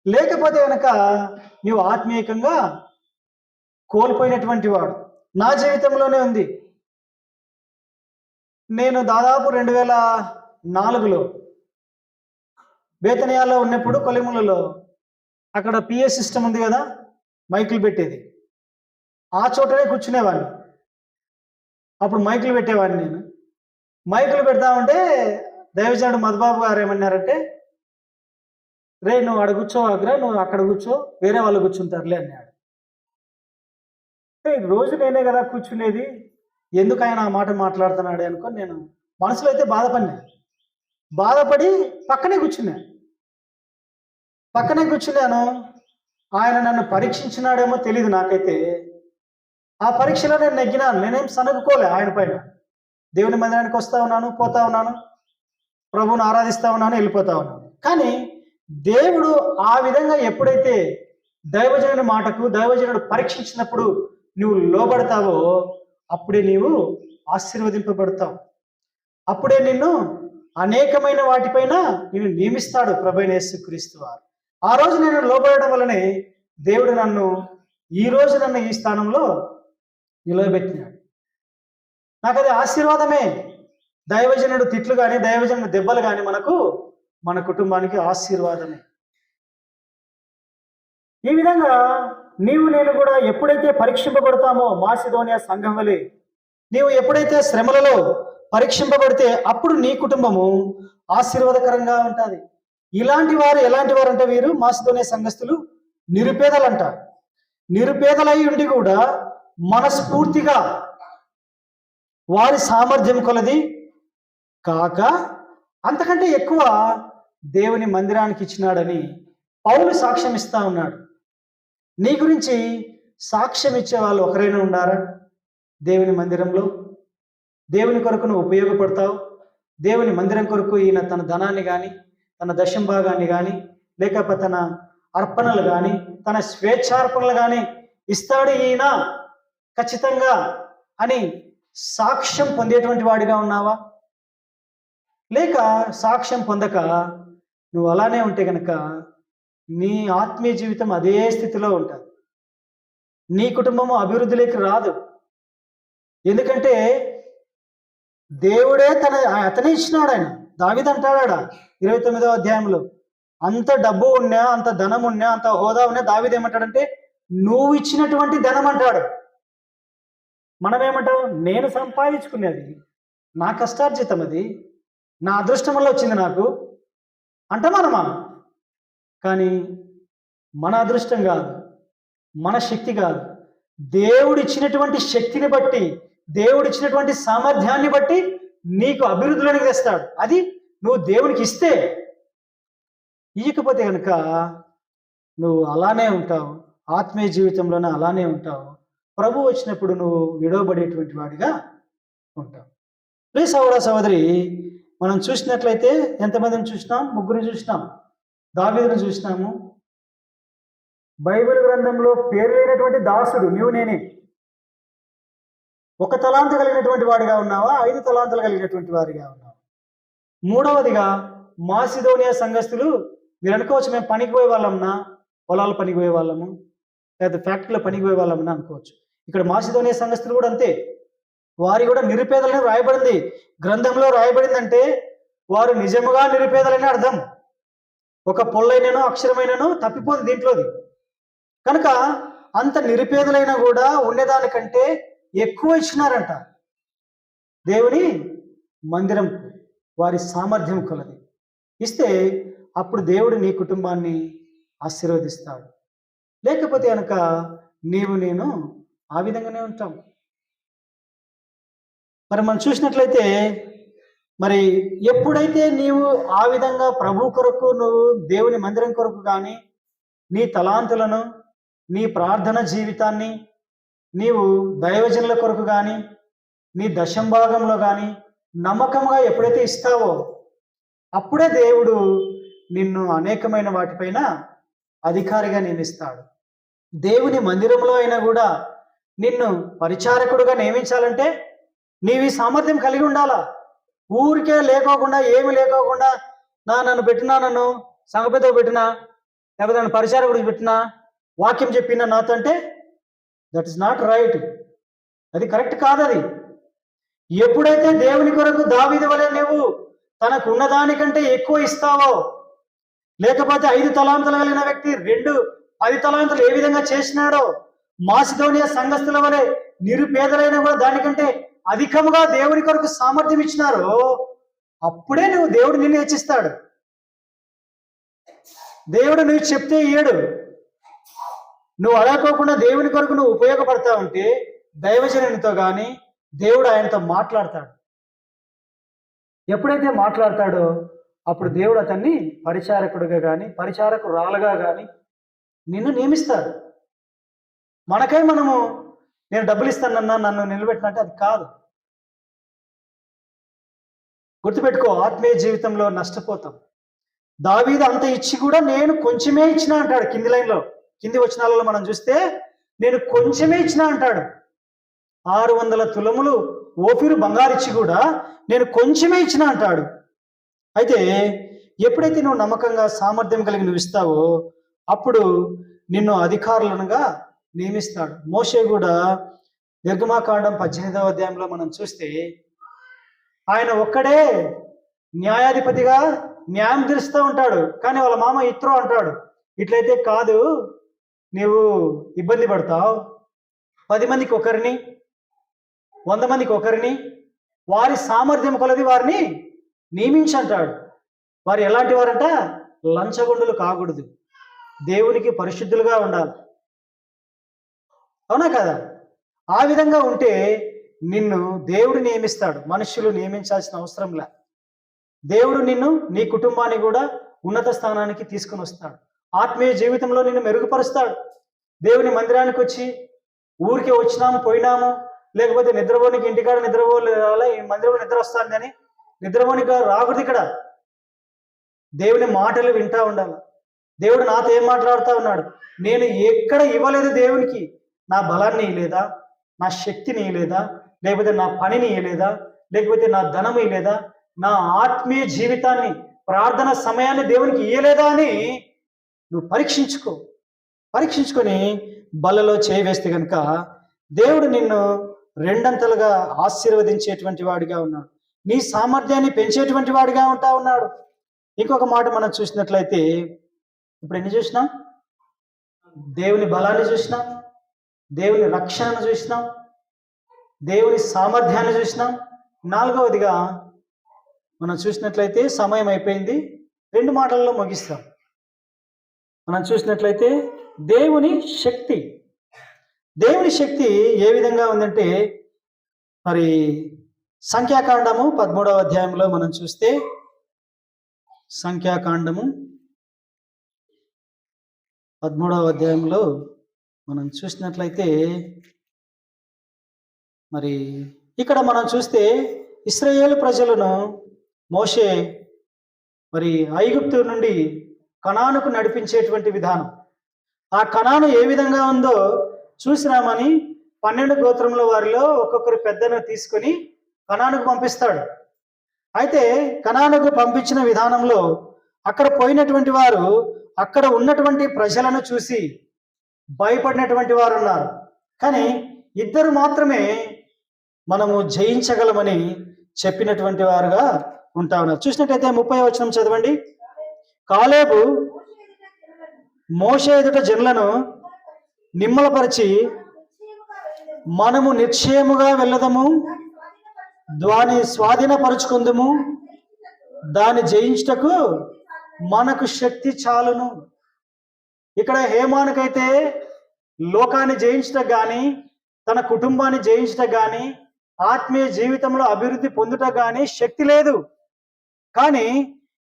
లేకపోతే గనక నీవు ఆత్మీయంగా కోల్పోయినటువంటి వాడు. నా జీవితంలోనే ఉంది. నేను దాదాపు 2004లో బేతనియాలో ఉన్నప్పుడు కొలిములలో అక్కడ పిఏ సిస్టమ్ ఉంది కదా, మైకులు పెట్టేది, ఆ చోటనే కూర్చునేవాడిని. అప్పుడు మైకులు పెట్టేవాడిని. నేను మైకులు పెడతామంటే దైవజనుడు మధుబాబు గారు ఏమన్నారంటే, రే నువ్వు అక్కడ కూర్చో, నువ్వు అక్కడ కూర్చో, వేరే వాళ్ళు కూర్చుంటారులే అన్నాడు. రోజు నేనే కదా కూర్చునేది, ఎందుకు ఆయన ఆ మాట మాట్లాడుతున్నాడు అనుకో నేను మనసులో అయితే బాధపడి పక్కనే కూర్చున్నాను. ఆయన నన్ను పరీక్షించినాడేమో తెలియదు నాకైతే. ఆ పరీక్షలో నేను నెగ్గినాను. నేనేం సనుగుకోలే ఆయన పైన. దేవుని మందిరానికి వస్తా ఉన్నాను, పోతా ఉన్నాను, ప్రభువును ఆరాధిస్తా ఉన్నాను, వెళ్ళిపోతా ఉన్నాను. కానీ దేవుడు ఆ విధంగా ఎప్పుడైతే దైవజనుడి మాటకు, దైవజనుడు పరీక్షించినప్పుడు నువ్వు లోబడతావో అప్పుడే నీవు ఆశీర్వదింపబడతావు. అప్పుడే నిన్ను అనేకమైన వాటిపైన నిన్ను నియమిస్తాడు ప్రభువైన యేసుక్రీస్తు వారు. ఆ రోజు నేను లోబడడం వల్లనే దేవుడు నన్ను ఈ స్థానంలో నిలబెట్టినాడు. నాకు అది ఆశీర్వాదమే. దైవజనుడు తిట్లు కానీ, దైవజనుడు దెబ్బలు కానీ మన కుటుంబానికి ఆశీర్వాదమే. ఈ విధంగా నీవు నేను కూడా ఎప్పుడైతే పరీక్షింపబడతామో మాసిదోనియా సంఘం వలె, నీవు ఎప్పుడైతే శ్రమలలో పరీక్షింపబడితే అప్పుడు నీ కుటుంబము ఆశీర్వాదకరంగా ఉంటుంది. ఇలాంటి వారు ఎలాంటి వారు అంటే వీరు మాసిదోనియ సంఘస్థులు నిరుపేదలంట. నిరుపేదలై ఉండి కూడా మనస్ఫూర్తిగా వారి సామర్థ్యం కొలది కాక అంతకంటే ఎక్కువ దేవుని మందిరానికి ఇచ్చినాడని పౌలు సాక్ష్యం ఇస్తా ఉన్నాడు. నీ గురించి సాక్ష్యం ఇచ్చే వాళ్ళు ఒకరైనా ఉండారా? దేవుని మందిరంలో దేవుని కొరకు నువ్వు ఉపయోగపడతావు. దేవుని మందిరం కొరకు ఈయన తన ధనాన్ని కానీ, తన దశం భాగాన్ని కానీ, లేకపోతే తన అర్పణలు కానీ, తన స్వేచ్ఛార్పణలు కానీ ఇస్తాడు ఈయన ఖచ్చితంగా అని సాక్ష్యం పొందేటువంటి వాడిగా ఉన్నావా? లేక సాక్ష్యం పొందక నువ్వు అలానే ఉంటే కనుక నీ ఆత్మీయ జీవితం అదే స్థితిలో ఉంటుంది. నీ కుటుంబము అభివృద్ధిలోకి రాదు. ఎందుకంటే దేవుడే అతనే ఇచ్చినాడు. ఆయన దావీదు అంటాడా 29వ అధ్యాయంలో, అంత డబ్బు ఉన్నా, అంత ధనం ఉన్నా, అంత హోదా ఉన్నా దావీదు ఏమంటాడంటే నువ్వు ఇచ్చినటువంటి ధనం అంటాడు. మనం ఏమంటాం? నేను సంపాదించుకునేది, నా కష్టార్జితం, అది నా అదృష్టం వల్ల వచ్చింది నాకు అంటామా? కానీ మన అదృష్టం కాదు, మన శక్తి కాదు, దేవుడిచ్చినటువంటి శక్తిని బట్టి, దేవుడిచ్చినటువంటి సామర్థ్యాన్ని బట్టి నీకు అభివృద్ధిలోనికి తెస్తాడు. అది నువ్వు దేవునికి ఇస్తే. ఇయ్యకపోతే కనుక నువ్వు అలానే ఉంటావు, ఆత్మీయ జీవితంలోనే అలానే ఉంటావు. ప్రభు వచ్చినప్పుడు నువ్వు విడవబడేటువంటి వాడిగా ఉంటావు. ప్రియ సహోదర సహోదరి, మనం చూసినట్లయితే ఎంతమందిని చూసినాం? ముగ్గురిని చూసినాం. దావీదును చూసినాము. బైబిల్ గ్రంథంలో పేరు లేనటువంటి దాసుడు నీవు నేనే. 1 తలాంతు కలిగినటువంటి వాడిగా ఉన్నావా? 5 తలాంతులు కలిగినటువంటి వాడిగా ఉన్నావా? మూడవదిగా మాసిదోనియా సంఘస్థులు, మీరు అనుకోవచ్చు మేము పనికి పోయే వాళ్ళంనా, పొలాలు పనికి పోయే వాళ్ళము, లేదా ఫ్యాక్టరీలో పనికి పోయే వాళ్ళమని అనుకోవచ్చు. ఇక్కడ మాసిదోనియా సంఘస్థులు కూడా అంతే. వారి కూడా నిరుపేదలని రాయబడింది. గ్రంథంలో రాయబడిందంటే వారు నిజముగా నిరుపేదలని అర్థం. ఒక పొల్లైనను అక్షరమైనను తప్పిపోదు దీంట్లోది. కనుక అంత నిరుపేదలైనా కూడా ఉండేదానికంటే ఎక్కువ ఇచ్చినారంట దేవుని మందిరం. వారి సామర్థ్యం కొలది ఇస్తే అప్పుడు దేవుడు నీ కుటుంబాన్ని ఆశీర్వదిస్తాడు. లేకపోతే కనుక నేను ఆ విధంగానే ఉంటాం. మరి మనం చూసినట్లయితే, మరి ఎప్పుడైతే నీవు ఆ విధంగా ప్రభు కొరకు, నువ్వు దేవుని మందిరం కొరకు కానీ, నీ తలాంతులను, నీ ప్రార్థన జీవితాన్ని నీవు దైవజనుల కొరకు కానీ, నీ దశంభాగంలో కానీ నమ్మకంగా ఎప్పుడైతే ఇస్తావో అప్పుడే దేవుడు నిన్ను అనేకమైన వాటిపైన అధికారిగా నియమిస్తాడు. దేవుని మందిరంలో అయినా కూడా నిన్ను పరిచారకుడుగా నియమించాలంటే నీవి సామర్థ్యం కలిగి ఉండాలా. ఊరికే లేకోకుండా, ఏమి లేకోకుండా నన్ను పెట్టినా, నన్ను సంఘపెద్దకు పెట్టినా, లేకపోతే నన్ను పరిచారకుడికి పెట్టినా, వాక్యం చెప్పినా నాతో అంటే దట్ ఇస్ నాట్ రైట్. అది కరెక్ట్ కాదు. అది ఎప్పుడైతే దేవుని కొరకు దావీదు వలె నువ్వు తనకు ఉన్నదానికంటే ఎక్కువ ఇస్తావో, లేకపోతే 5 తలాంతులు కలిగిన వ్యక్తి 10 తలాంతులు ఏ విధంగా చేసినాడో, మాసిదోనియా సంఘస్థుల వలె నిరుపేదలైన కూడా దానికంటే అధికముగా దేవుని కొరకు సామర్థ్యం ఇచ్చినారో అప్పుడే దేవుడు నిన్ను హెచ్చిస్తాడు. దేవుడు నువ్వు చెప్తే ఇయ్యడు. నువ్వు అడగకోకుండా దేవుని కొరకు నువ్వు ఉపయోగపడతా ఉంటే దైవజనునితో కానీ దేవుడు ఆయనతో మాట్లాడతాడు. ఎప్పుడైతే మాట్లాడతాడో అప్పుడు దేవుడు అతన్ని పరిచారకుడిగా కానీ, పరిచారకురాలుగా కానీ నిన్ను నియమిస్తాడు. మనకై నేను డబ్బులు ఇస్తానన్నా, నన్ను నిలబెట్టినట్టే అది కాదు. గుర్తుపెట్టుకో, ఆత్మీయ జీవితంలో నష్టపోతాం. దావీదు అంత ఇచ్చి కూడా నేను కొంచెమే ఇచ్చినా అంటాడు. కింది వచనాలలో మనం చూస్తే నేను కొంచెమే ఇచ్చినా అంటాడు. 600 తులములు ఓఫీరు బంగారు ఇచ్చి కూడా నేను కొంచెమే ఇచ్చినా అంటాడు. అయితే ఎప్పుడైతే నువ్వు నమ్మకంగా సామర్థ్యం కలిగి నువ్వు ఇస్తావో అప్పుడు నిన్ను అధికారులనుగా నియమిస్తాడు. మోషే కూడా నిర్గమాకాండం 18వ అధ్యాయంలో మనం చూస్తే ఆయన ఒక్కడే న్యాయాధిపతిగా న్యాయం తీరుస్తూ ఉంటాడు. కానీ వాళ్ళ మామ ఇత్రో అంటాడు, ఇట్లయితే కాదు, నీవు ఇబ్బంది పడతావు. 10 మందికి ఒకరిని, 100 మందికి ఒకరిని, వారి సామర్థ్యం కొలది వారిని నియమించంటాడు. వారు ఎలాంటి వారంట? లంచగొండులు కాకూడదు, దేవునికి పరిశుద్ధులుగా ఉండాలి. అవునా కదా? ఆ విధంగా ఉంటే నిన్ను దేవుడు నియమిస్తాడు, మనుషులు నియమించాల్సిన అవసరంలా. దేవుడు నిన్ను, నీ కుటుంబాన్ని కూడా ఉన్నత స్థానానికి తీసుకుని వస్తాడు. ఆత్మీయ జీవితంలో నిన్ను మెరుగుపరుస్తాడు. దేవుని మందిరానికి వచ్చి ఊరికే వచ్చినాము పోయినాము, లేకపోతే నిద్రపోనికి ఇంటికాడ నిద్రపోలే ఈ మందిరంలో నిద్ర వస్తుంది అని నిద్రపోనికి రాకూడదు. ఇక్కడ దేవుని మాటలు వింటా ఉండాలి. దేవుడు నాతో ఏం మాట్లాడుతూ ఉన్నాడు? నేను ఎక్కడ ఇవ్వలేదు దేవునికి, నా బలాన్ని ఇవ్వలేదా, నా శక్తిని ఇవ్వలేదా, లేకపోతే నా పనిని ఇవ్వలేదా, లేకపోతే నా ధనం ఇవ్వలేదా, నా ఆత్మీయ జీవితాన్ని, ప్రార్థన సమయాన్ని దేవునికి ఇవ్వలేదా అని నువ్వు పరీక్షించుకొని బలలో చేయి వేస్తే కనుక దేవుడు నిన్ను రెండంతలుగా ఆశీర్వదించేటువంటి వాడిగా ఉన్నాడు. నీ సామర్థ్యాన్ని పెంచేటువంటి వాడిగా ఉంటా ఉన్నాడు. ఇంకొక మాట మనం చూసినట్లయితే, ఇప్పుడు ఎన్ని చూసినాం? దేవుని బలాన్ని చూసినాం, దేవుని రక్షణను చూసినాం, దేవుని సామర్థ్యాన్ని చూసినాం. నాలుగవదిగా మనం చూసినట్లయితే, సమయం అయిపోయింది, 2 మాటల్లో ముగిస్తాం. మనం చూసినట్లయితే దేవుని శక్తి. దేవుని శక్తి ఏ విధంగా ఉందంటే, మరి సంఖ్యాకాండము 13వ అధ్యాయంలో మనం చూస్తే, సంఖ్యాకాండము 13వ అధ్యాయంలో మనం చూసినట్లయితే, మరి ఇక్కడ మనం చూస్తే ఇశ్రాయేలు ప్రజలను మోషే మరి ఐగుప్తు నుండి కనానుకు నడిపించేటువంటి విధానం, ఆ కనాను ఏ విధంగా ఉందో చూసినామని 12 గోత్రముల వారిలో ఒక్కొక్కరు పెద్దను తీసుకొని కనానుకు పంపిస్తాడు. అయితే కనానుకు పంపించిన విధానంలో అక్కడ పోయినటువంటి వారు అక్కడ ఉన్నటువంటి ప్రజలను చూసి భయపడినటువంటి వారు ఉన్నారు. కానీ 2 మాత్రమే మనము జయించగలమని చెప్పినటువంటి వారుగా ఉంటా ఉన్నారు. చూసినట్టయితే 30వ వచనం చదవండి. కాలేబు మోషే ఎదుట జనులను నిమ్మలపరిచి, మనము నిశ్చయముగా వెళ్ళదము, దాని స్వాధీనపరుచుకుందుము, దాన్ని జయించుటకు మనకు శక్తి చాలును. ఇక్కడ హేమానుకైతే లోకాన్ని జయించటం కానీ, తన కుటుంబాన్ని జయించటం కానీ, ఆత్మీయ జీవితంలో అభివృద్ధి పొందుట కానీ శక్తి లేదు. కానీ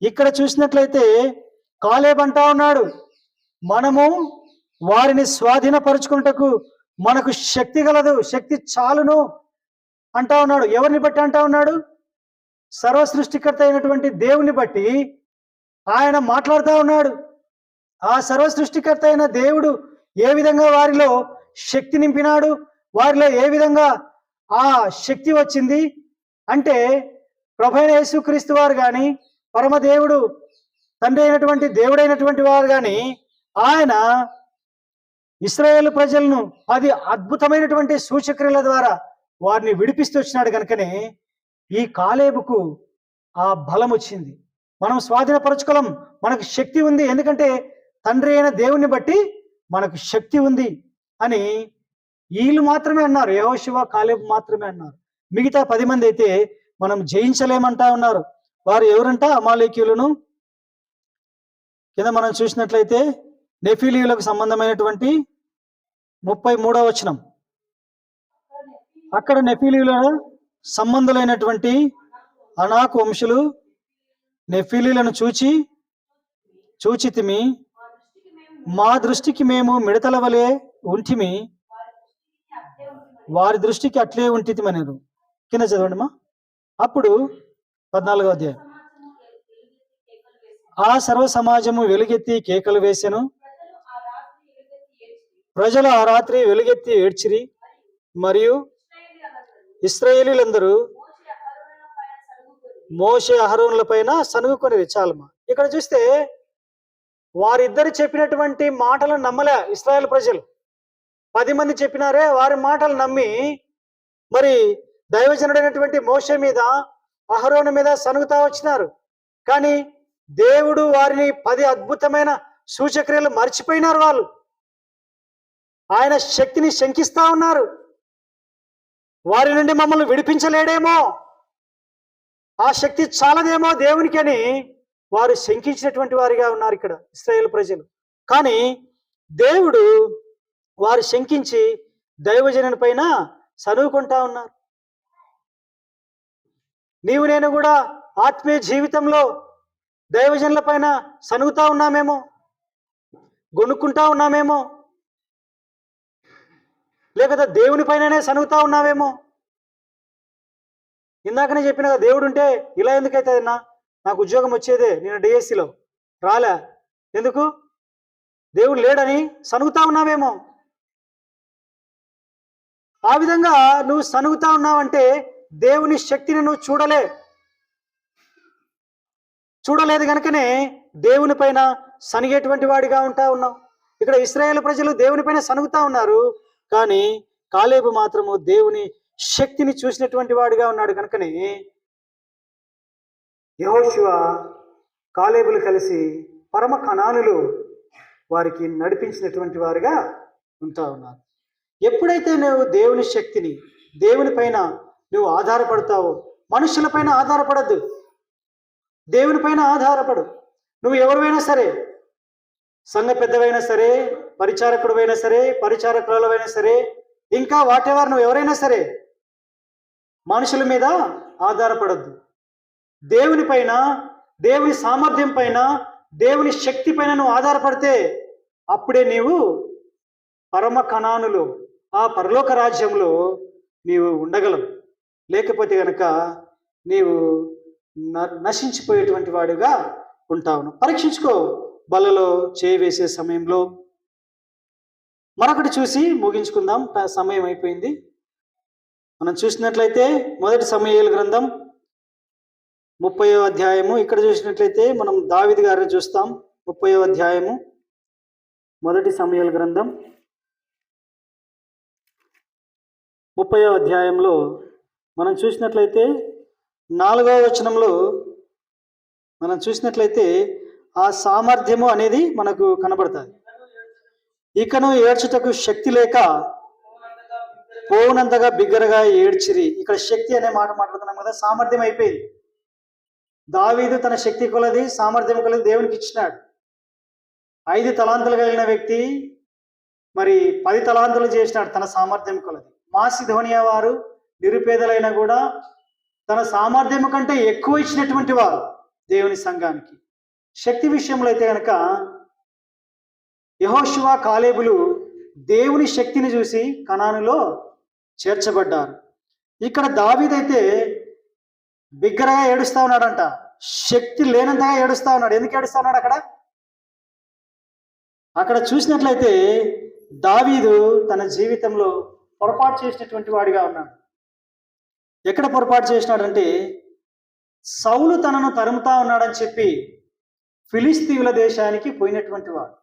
ఇక్కడ చూసినట్లయితే కాలేబు అంటా ఉన్నాడు, మనము వారిని స్వాధీనపరుచుకున్నటకు మనకు శక్తి గలదు, శక్తి చాలును అంటా ఉన్నాడు. ఎవరిని బట్టి అంటా ఉన్నాడు? సర్వ సృష్టికర్త అయినటువంటి దేవుని బట్టి ఆయన మాట్లాడుతూ ఉన్నాడు. ఆ సర్వ సృష్టికర్త అయిన దేవుడు ఏ విధంగా వారిలో శక్తి నింపినాడు, వారిలో ఏ విధంగా ఆ శక్తి వచ్చింది అంటే, ప్రభువైన యేసుక్రీస్తు వారు కానీ, పరమదేవుడు తండ్రి అయినటువంటి దేవుడైనటువంటి వారు కానీ, ఆయన ఇశ్రాయేలు ప్రజలను 10 అద్భుతమైనటువంటి సూచక్రియల ద్వారా వారిని విడిపిస్తూ వచ్చినాడు. కనుకనే ఈ కాలేబుకు ఆ బలం వచ్చింది. మనం స్వాధీనపరచుకోలేం, మనకు శక్తి ఉంది, ఎందుకంటే తండ్రి అయిన దేవుని బట్టి మనకు శక్తి ఉంది అని వీళ్ళు మాత్రమే అన్నారు. యెహోషువ, కాలేబు మాత్రమే అన్నారు. మిగతా 10 మంది అయితే మనం జయించలేమంటా ఉన్నారు. వారు ఎవరంట? అమాలేకీయులను. కింద మనం చూసినట్లయితే నెఫీలీయులకు సంబంధమైనటువంటి 33వ వచనం, అక్కడ నెఫీలీయుల సంబంధులైనటువంటి అనాకు వంశులు నెఫీలీలను చూచితిమి, మా దృష్టికి మేము మిడతల వలె ఉంటిమి, వారి దృష్టికి అట్లే ఉంటిమనేరు. కింద చదవండి మా. అప్పుడు 14వ అధ్యాయం, ఆ సర్వ సమాజము వెలుగెత్తి కేకలు వేసెను, ప్రజలు ఆ రాత్రి వెలుగెత్తి ఏడ్చిరి, మరియు ఇశ్రాయేలీలందరూ మోషే అహరోనుల పైన సనుగుకొని చాలమా. ఇక్కడ చూస్తే వారిద్దరు చెప్పినటువంటి మాటలను నమ్మలే ఇశ్రాయేల్ ప్రజలు. 10 మంది చెప్పినారే, వారి మాటలు నమ్మి మరి దైవజనుడైనటువంటి మోషే మీద, అహరోను మీద సనుగుతా వచ్చినారు. కానీ దేవుడు వారిని 10 అద్భుతమైన సూచక్రియలు మర్చిపోయినారు. వాళ్ళు ఆయన శక్తిని శంకిస్తా ఉన్నారు. వారి నుండి మమ్మల్ని విడిపించలేడేమో, ఆ శక్తి చాలదేమో దేవునికి అని వారు శంకించినటువంటి వారిగా ఉన్నారు ఇక్కడ ఇశ్రాయేలు ప్రజలు. కానీ దేవుడు వారు శంకించి దైవజనుని పైన సనువుకుంటా ఉన్నారు. నీవు నేను కూడా ఆత్మీయ జీవితంలో దైవజనుల పైన సనుగుతా ఉన్నామేమో, గొనుక్కుంటా ఉన్నామేమో, లేకపోతే దేవుని పైననే సనుగుతా ఉన్నామేమో. ఇందాకనే చెప్పిన కదా, దేవుడు ఉంటే ఇలా ఎందుకైతే నాకు ఉద్యోగం వచ్చేదే, నేను డిఎస్సిలో రాలే, ఎందుకు? దేవుడు లేడని సనుగుతా ఉన్నావేమో. ఆ విధంగా నువ్వు సనుగుతా ఉన్నావంటే దేవుని శక్తిని నువ్వు చూడలేదు కనుకనే దేవుని పైన సనిగేటువంటి వాడిగా ఉంటా ఉన్నావు. ఇక్కడ ఇశ్రాయేలు ప్రజలు దేవుని పైన సనుగుతా ఉన్నారు, కానీ కాలేబు మాత్రము దేవుని శక్తిని చూసినటువంటి వాడిగా ఉన్నాడు. కనుకనే యెహోషువ కాలేబులు కలిసి పరమ కనానులు వారికి నడిపించినటువంటి వారుగా ఉంటా ఉన్నారు. ఎప్పుడైతే నువ్వు దేవుని శక్తిని, దేవుని పైన నువ్వు ఆధారపడతావో, మనుషుల పైన ఆధారపడద్దు, దేవుని పైన ఆధారపడు. నువ్వు ఎవరివైనా సరే, సంఘ పెద్దవైనా సరే, పరిచారకుడువైనా సరే, పరిచారకులవైనా సరే, ఇంకా వాటెవర్ నువ్వు ఎవరైనా సరే, మనుషుల మీద ఆధారపడద్దు. దేవుని పైన, దేవుని సామర్థ్యం పైన, దేవుని శక్తి పైన నువ్వు ఆధారపడితే అప్పుడే నీవు పరమ కనానులు, ఆ పరలోక రాజ్యంలో నీవు ఉండగలవు. లేకపోతే గనక నీవు నశించిపోయేటువంటి వాడుగా ఉంటావు. పరీక్షించుకో. బలలో చేయి వేసే సమయంలో మరొకటి చూసి ముగించుకుందాం, సమయం అయిపోయింది. మనం చూసినట్లయితే మొదటి సమూయేలు గ్రంథం 30వ అధ్యాయము, ఇక్కడ చూసినట్లయితే మనం దావీదు గారిని చూస్తాం. 30వ అధ్యాయము మొదటి సమూయేలు గ్రంథం 30వ అధ్యాయంలో మనం చూసినట్లయితే 4వ వచనంలో మనం చూసినట్లయితే ఆ సామర్థ్యము అనేది మనకు కనబడుతుంది. ఇకను ఏడ్చుటకు శక్తి లేక పోవునంతగా బిగ్గరగా ఏడ్చిరి. ఇక్కడ శక్తి అనే మాట మాట్లాడుతున్నాం కదా, సామర్థ్యం అయిపోయింది. దావీదు తన శక్తి కొలది, సామర్థ్యం కొలది దేవునికి ఇచ్చినాడు. 5 తలాంతులు కలిగిన వ్యక్తి మరి 10 తలాంతులు చేసినాడు తన సామర్థ్యం కొలది. మాసిధోనియా వారు నిరుపేదలైనా కూడా తన సామర్థ్యం కంటే ఎక్కువ ఇచ్చినటువంటి వారు దేవుని సంఘానికి. శక్తి విషయంలో అయితే కనుక యెహోషువ, కాలేబులు దేవుని శక్తిని చూసి కనానులో చేర్చబడ్డారు. ఇక్కడ దావీదైతే బిగ్గరగా ఏడుస్తా ఉన్నాడంట, శక్తి లేనంతగా ఏడుస్తా ఉన్నాడు. ఎందుకు ఏడుస్తా ఉన్నాడు? అక్కడ చూసినట్లయితే దావీదు తన జీవితంలో పొరపాటు చేసినటువంటి వాడిగా ఉన్నాడు. ఎక్కడ పొరపాటు చేసినాడంటే, సౌలు తనను తరుముతా ఉన్నాడని చెప్పి ఫిలిస్తీయుల దేశానికి పోయినటువంటి వాడు.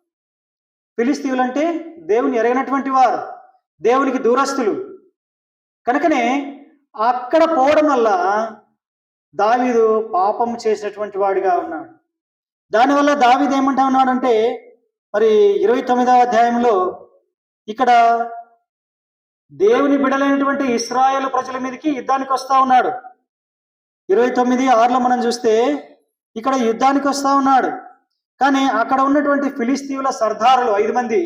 ఫిలిస్తీయులు అంటే దేవుని ఎరగనటువంటి వారు, దేవునికి దూరస్తులు. కనుకనే అక్కడ పోవడం వల్ల దావీదు పాపం చేసినటువంటి వాడిగా ఉన్నాడు. దానివల్ల దావీదు ఏమంటా ఉన్నాడంటే, మరి 29వ అధ్యాయంలో ఇక్కడ దేవుని బిడలైనటువంటి ఇశ్రాయేలు ప్రజల మీదకి యుద్ధానికి వస్తా ఉన్నాడు. 29:6లో మనం చూస్తే ఇక్కడ యుద్ధానికి వస్తా ఉన్నాడు. కానీ అక్కడ ఉన్నటువంటి ఫిలిస్తీయుల సర్దారులు 5 మంది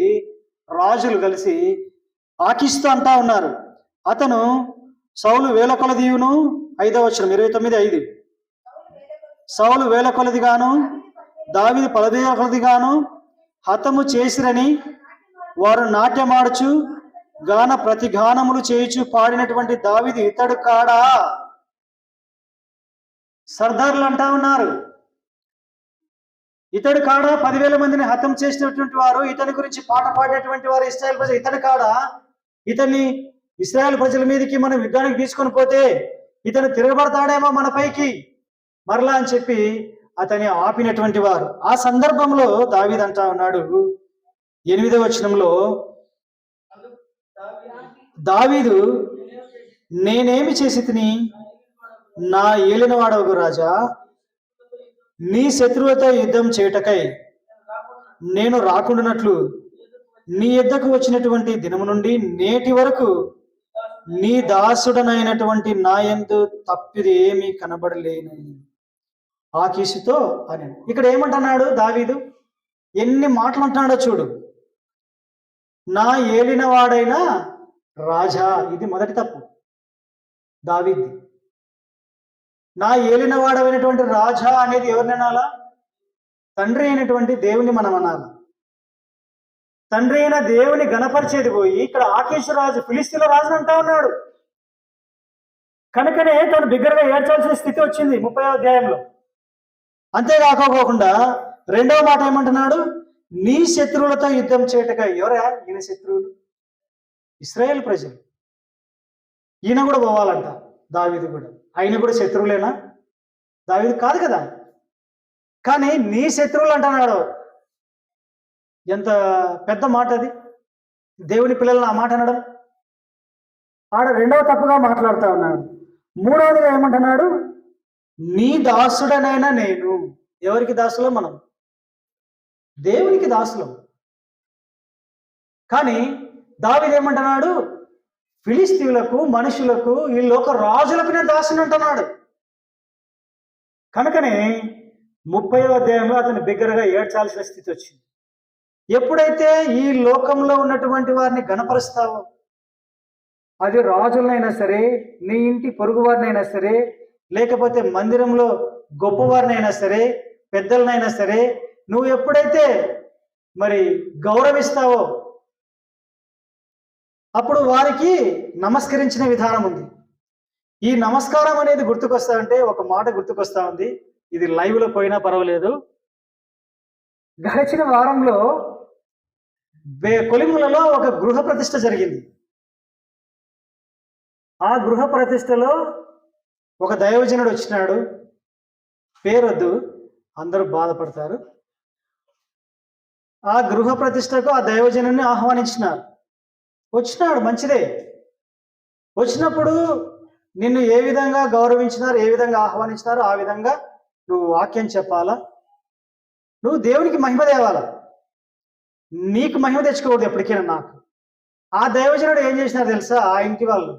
రాజులు కలిసి ఆకిస్తూ అంటా ఉన్నారు. అతను సౌలు వేల కొలదియును, 5వ వచనం 29:5, సౌలు వేల కొలదిగాను దావీదు 10,000 కొలదిగాను హతము చేసిరని వారు నాట్యమాడుచు గాన ప్రతిగానములు చేయుచు పాడినటువంటి దావీదు ఇతడు కాడా? సర్దారులు అంటా ఉన్నారు, ఇతడు కాడా 10,000 మందిని హతం చేసినటువంటి వారు, ఇతని గురించి పాట పాడేటువంటి వారు ఇశ్రాయేల్ ప్రజలు, ఇతడు కాడా? ఇతన్ని ఇశ్రాయేల్ ప్రజల మీదకి మనం యుద్ధానికి తీసుకొని పోతే ఇతను తిరగబడతాడేమో మన పైకి మరలా అని చెప్పి అతన్ని ఆపినటువంటి వారు. ఆ సందర్భంలో దావీదు అంటా ఉన్నాడు 8వ వచనంలో, దావీదు నేనేమి చేసి తిని నా ఏలినవాడవు రాజా, నీ శత్రువుతో యుద్ధం చేయుటకై నేను రాకుండానట్లు నీ యుద్ధకు వచ్చినటువంటి దినము నుండి నేటి వరకు నీ దాసుడనైనటువంటి నాయందు తప్పిది ఏమీ కనబడలేనని ఆకీషుతో అని. ఇక్కడ ఏమంటున్నాడు దావీదు? ఎన్ని మాటలు అంటున్నాడో చూడు. నా ఏలినవాడైన రాజా, ఇది మొదటి తప్పు దావీది. నా ఏలినవాడైనటువంటి రాజా అనేది ఎవరిని అనాలా? తండ్రి అయినటువంటి దేవుని మనం అనాలి. తండ్రి అయిన దేవుని గణపరిచేది పోయి ఇక్కడ ఆకీషు రాజు, ఫిలిస్తీన్ల రాజుని అంటా ఉన్నాడు. కనుకనే తను బిగ్గరగా ఏడ్చాల్సిన స్థితి వచ్చింది 30వ అధ్యాయంలో. అంతేకాకోకుండా రెండవ మాట ఏమంటున్నాడు? నీ శత్రువులతో యుద్ధం చేయటగా. ఎవరా ఈయన శత్రువులు? ఇశ్రాయేల్ ప్రజలు. ఈయన కూడా పోవాలంట, దావీదు కూడా. ఆయన కూడా శత్రువులేనా? దావీదు కాదు కదా. కానీ నీ శత్రువులు అంటున్నాడు. ఎంత పెద్ద మాట అది! దేవుని పిల్లలను ఆ మాట అనడం. ఆడ రెండవ తప్పుగా మాట్లాడుతూ ఉన్నాడు. మూడవదిగా ఏమంటున్నాడు? నీ దాసుడనైనా నేను. ఎవరికి దాసులం? మనం దేవునికి దాసులం. కానీ దావీదు ఏమంటున్నాడు? ఫిలిస్తీయులకు, మనుషులకు, ఈ లోక రాజులకు నేను దాసుని అంటున్నాడు. కనుకనే 30వ అధ్యాయంలో అతను బిగ్గరగా ఏడ్చాల్సిన స్థితి వచ్చింది. ఎప్పుడైతే ఈ లోకంలో ఉన్నటువంటి వారిని గణపరుస్తావో, అది రాజులనైనా సరే, నీ ఇంటి పొరుగు వారినైనా సరే, లేకపోతే మందిరంలో గొప్పవారినైనా సరే, పెద్దలనైనా సరే, నువ్వు ఎప్పుడైతే మరి గౌరవిస్తావో అప్పుడు వారికి నమస్కరించిన విధానం ఉంది. ఈ నమస్కారం అనేది గుర్తుకొస్తా అంటే ఒక మాట గుర్తుకొస్తా ఉంది. ఇది లైవ్లో పోయినా పర్వాలేదు. గడిచిన వారంలో కొలిములలో ఒక గృహ ప్రతిష్ఠ జరిగింది. ఆ గృహ ప్రతిష్టలో ఒక దైవజనుడు వచ్చినాడు. పేరొద్దు, అందరూ బాధపడతారు. ఆ గృహ ప్రతిష్టకు ఆ దైవజనుడిని ఆహ్వానించినారు. వచ్చినాడు, మంచిదే. వచ్చినప్పుడు నిన్ను ఏ విధంగా గౌరవించినారు, ఏ విధంగా ఆహ్వానించినారు, ఆ విధంగా నువ్వు వాక్యం చెప్పాలా. నువ్వు దేవునికి మహిమ తేవాలా. నీకు మహిమ తెచ్చుకోకూడదు ఎప్పటికైనా. నాకు ఆ దైవజనుడు ఏం చేసినారు తెలుసా? ఆ ఇంటి వాళ్ళు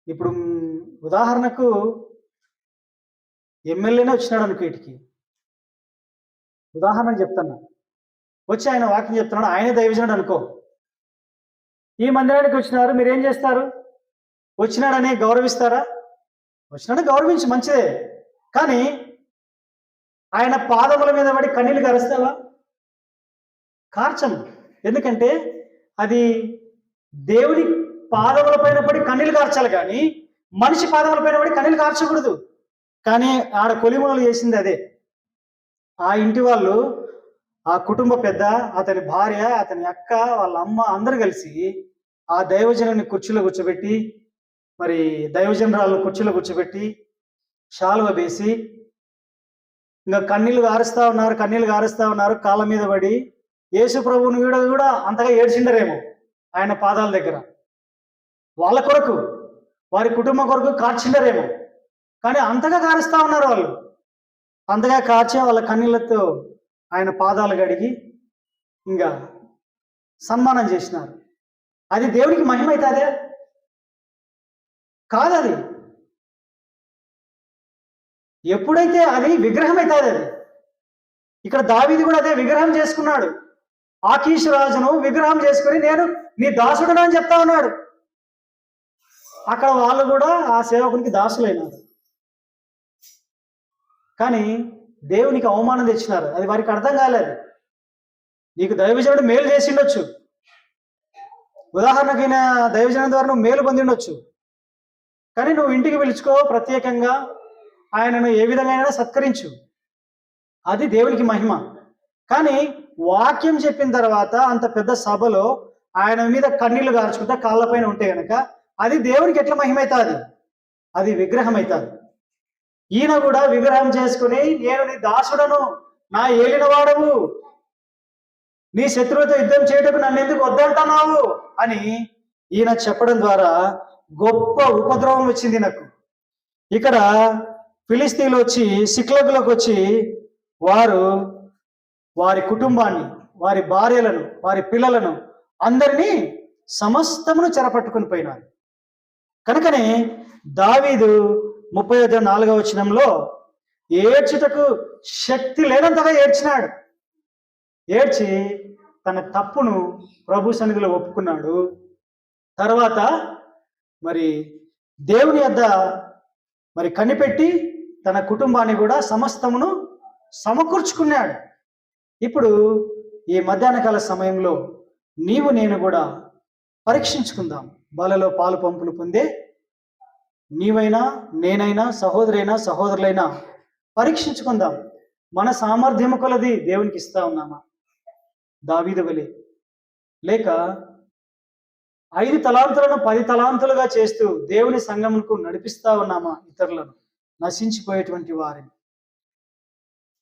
ఇప్పుడు ఉదాహరణకు ఎమ్మెల్యేనే వచ్చినాడు అనుకో, ఇటుకి ఉదాహరణకు చెప్తున్నా. వచ్చి ఆయన వాక్యం చెప్తున్నాడు, ఆయనే దైవజనుడు అనుకో. ఈ మందిరానికి వచ్చినారు, మీరేం చేస్తారు? వచ్చినాడని గౌరవిస్తారా? వచ్చినాడని గౌరవించి మంచిదే. కానీ ఆయన పాదముల మీద పడి కన్నీళ్ళు కరుస్తావా? కార్చము. ఎందుకంటే అది దేవుని పాదముల పైన పడి కన్నీళ్ళు కార్చాలి, కానీ మనిషి పాదముల పైన పడి కన్నీళ్ళు కార్చకూడదు. కానీ ఆడ కొలిములు చేసింది అదే. ఆ ఇంటి వాళ్ళు, ఆ కుటుంబ పెద్ద, అతని భార్య, అతని అక్క, వాళ్ళ అమ్మ అందరూ కలిసి ఆ దైవజనుని కుర్చీలో కూర్చోబెట్టి, మరి దైవజనరాలను కుర్చీలో కూర్చోబెట్టి శాలువ వేసి ఇంకా కన్నీళ్ళు గారుస్తా ఉన్నారు. కాళ్ళ మీద పడి యేసు ప్రభువుని కూడా అంతగా ఏడ్చిండరేమో ఆయన పాదాల దగ్గర. వాళ్ళ కొరకు, వారి కుటుంబం కొరకు కార్చిండరేమో. కానీ అంతగా కారుస్తా ఉన్నారు వాళ్ళు. అంతగా కార్చి వాళ్ళ కన్నీళ్లతో ఆయన పాదాలు గడిగి ఇంకా సన్మానం చేసినారు. అది దేవునికి మహిమ అవుతుందే? కాదది. ఎప్పుడైతే అది విగ్రహం అవుతుంది అది. ఇక్కడ దావీదు కూడా అదే విగ్రహం చేసుకున్నాడు. ఆకీషు రాజును విగ్రహం చేసుకుని నేను నీ దాసుడును అని చెప్తా ఉన్నాడు. అక్కడ వాళ్ళు కూడా ఆ సేవకునికి దాసులైనారు. కానీ దేవునికి అవమానం తెచ్చినారు. అది వారికి అర్థం కాలేదు. నీకు దైవజనుడు మేలు చేసి ఉండొచ్చు, ఉదాహరణకైనా దైవజనం ద్వారా నువ్వు మేలు పొంది ఉండొచ్చు. కానీ నువ్వు ఇంటికి పిలుచుకో, ప్రత్యేకంగా ఆయనను ఏ విధంగా సత్కరించు, అది దేవునికి మహిమ. కానీ వాక్యం చెప్పిన తర్వాత అంత పెద్ద సభలో ఆయన మీద కన్నీళ్లు గార్చుకుంటా కాళ్ళపైన ఉంటే గనక అది దేవునికి ఎట్లా మహిమ అవుతుంది? అది విగ్రహం అవుతుంది. ఈయన కూడా విగ్రహం చేసుకుని నేను నీ దాసుడను, నా ఏలినవాడవు, నీ శత్రువుతో యుద్ధం చేయటకు నన్ను ఎందుకు వద్దంటున్నావు అని ఈయన చెప్పడం ద్వారా గొప్ప ఉపద్రవం వచ్చింది నాకు. ఇక్కడ ఫిలిస్తీన్లు వచ్చి సిక్లగులకు వచ్చి వారి కుటుంబాన్ని, వారి భార్యలను, వారి పిల్లలను అందరినీ సమస్తమును చెరపట్టుకుని పోయినారు. కనుకనే దావీదు 34వ వచనంలో ఏడ్చుటకు శక్తి లేనంతగా ఏడ్చినాడు. ఏడ్చి తన తప్పును ప్రభు సన్నిధిలో ఒప్పుకున్నాడు. తర్వాత మరి దేవుని యొద్ద మరి కనిపెట్టి తన కుటుంబాన్ని కూడా సమస్తమును సమకూర్చుకున్నాడు. ఇప్పుడు ఈ మధ్యాహ్నకాల సమయంలో నీవు నేను కూడా పరీక్షించుకుందాం. బలలో పాలు పంపులు పొందే నీవైనా నేనైనా సహోదరైనా సహోదరులైనా పరీక్షించుకుందాం. మన సామర్థ్యము కొలది దేవునికి ఇస్తా ఉన్నామా దావీదు వలె, లేక 5 తలాంతులను 10 తలాంతులుగా చేస్తూ దేవుని సంఘమునకు నడిపిస్తా ఉన్నామా ఇతరులను, నశించిపోయేటువంటి వారిని?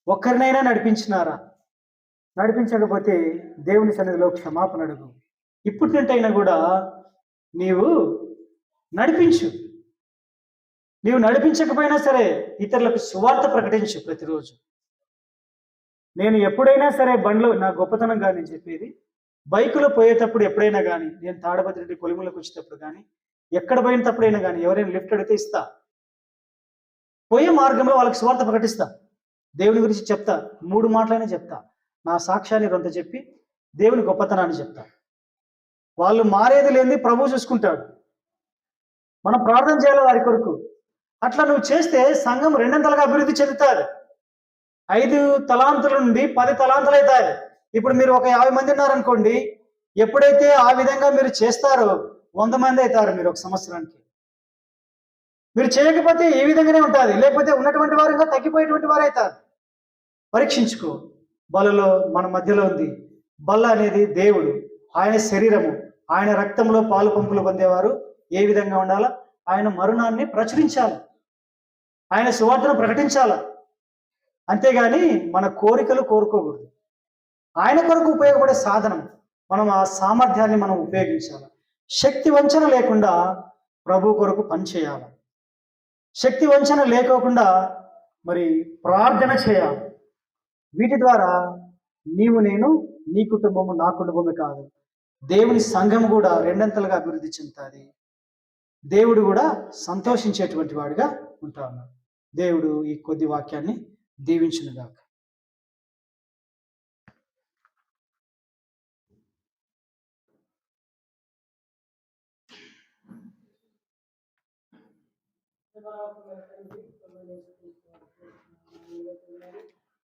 ఒక్కరినైనా నడిపించినారా? నడిపించకపోతే దేవుని సన్నిధిలో క్షమాపణ అడుగు. ఇప్పటి నుంటైనా కూడా నీవు నడిపించు. నీవు నడిపించకపోయినా సరే ఇతరులకు సువార్త ప్రకటించు ప్రతిరోజు. నేను ఎప్పుడైనా సరే బండ్లో నా గొప్పతనం కానీ నేను చెప్పేది, బైకులో పోయేటప్పుడు ఎప్పుడైనా కానీ, నేను తాడపత్రి నుండి కొలిములకు వచ్చేటప్పుడు కానీ, ఎక్కడ పోయినప్పుడైనా కానీ ఎవరైనా లిఫ్ట్ అడిగితే ఇస్తా. పోయే మార్గంలో వాళ్ళకి సువార్త ప్రకటిస్తా. దేవుని గురించి చెప్తా. 3 మాటలైనా చెప్తా. నా సాక్ష్యాన్ని రొంత చెప్పి దేవుని గొప్పతనాన్ని చెప్తా. వాళ్ళు మారేది లేని ప్రభువు చూసుకుంటాడు. మనం ప్రార్థన చేయాలి వారి కొరకు. అట్లా నువ్వు చేస్తే సంఘం 200లుగా అభివృద్ధి చెందుతుంది. 5 తలాంతుల నుండి 10 తలాంతులు అవుతాయి. ఇప్పుడు మీరు ఒక 50 మంది ఉన్నారనుకోండి, ఎప్పుడైతే ఆ విధంగా మీరు చేస్తారో 100 మంది అవుతారు మీరు ఒక సంవత్సరానికి. మీరు చేయకపోతే ఏ విధంగానే ఉంటుంది. లేకపోతే ఉన్నటువంటి వారు ఇంకా తగ్గిపోయేటువంటి వారు అవుతారు. పరీక్షించుకో. బలలో మన మధ్యలో ఉంది. బల్ల అనేది దేవుడు, ఆయన శరీరము, ఆయన రక్తంలో పాలు పంపులు పొందేవారు ఏ విధంగా ఉండాలా? ఆయన మరణాన్ని ప్రచురించాలి, ఆయన సువార్తను ప్రకటించాలి. అంతేగాని మన కోరికలు కోరుకోకూడదు. ఆయన కొరకు ఉపయోగపడే సాధనం మనం ఆ సామర్థ్యాన్ని మనం ఉపయోగించాలి. శక్తి వంచన లేకుండా ప్రభు కొరకు పనిచేయాలి. శక్తి వంచన లేకోకుండా మరి ప్రార్థన చేయాలి. వీటి ద్వారా నీవు నేను, నీ కుటుంబము నా కుటుంబమే కాదు, దేవుని సంఘం కూడా 200లుగా అభివృద్ధి చెందుతుంది. దేవుడు కూడా సంతోషించేటువంటి వాడిగా ఉంటా ఉన్నాడు. దేవుడు ఈ కొద్ది వాక్యాన్ని దీవించునుగాక.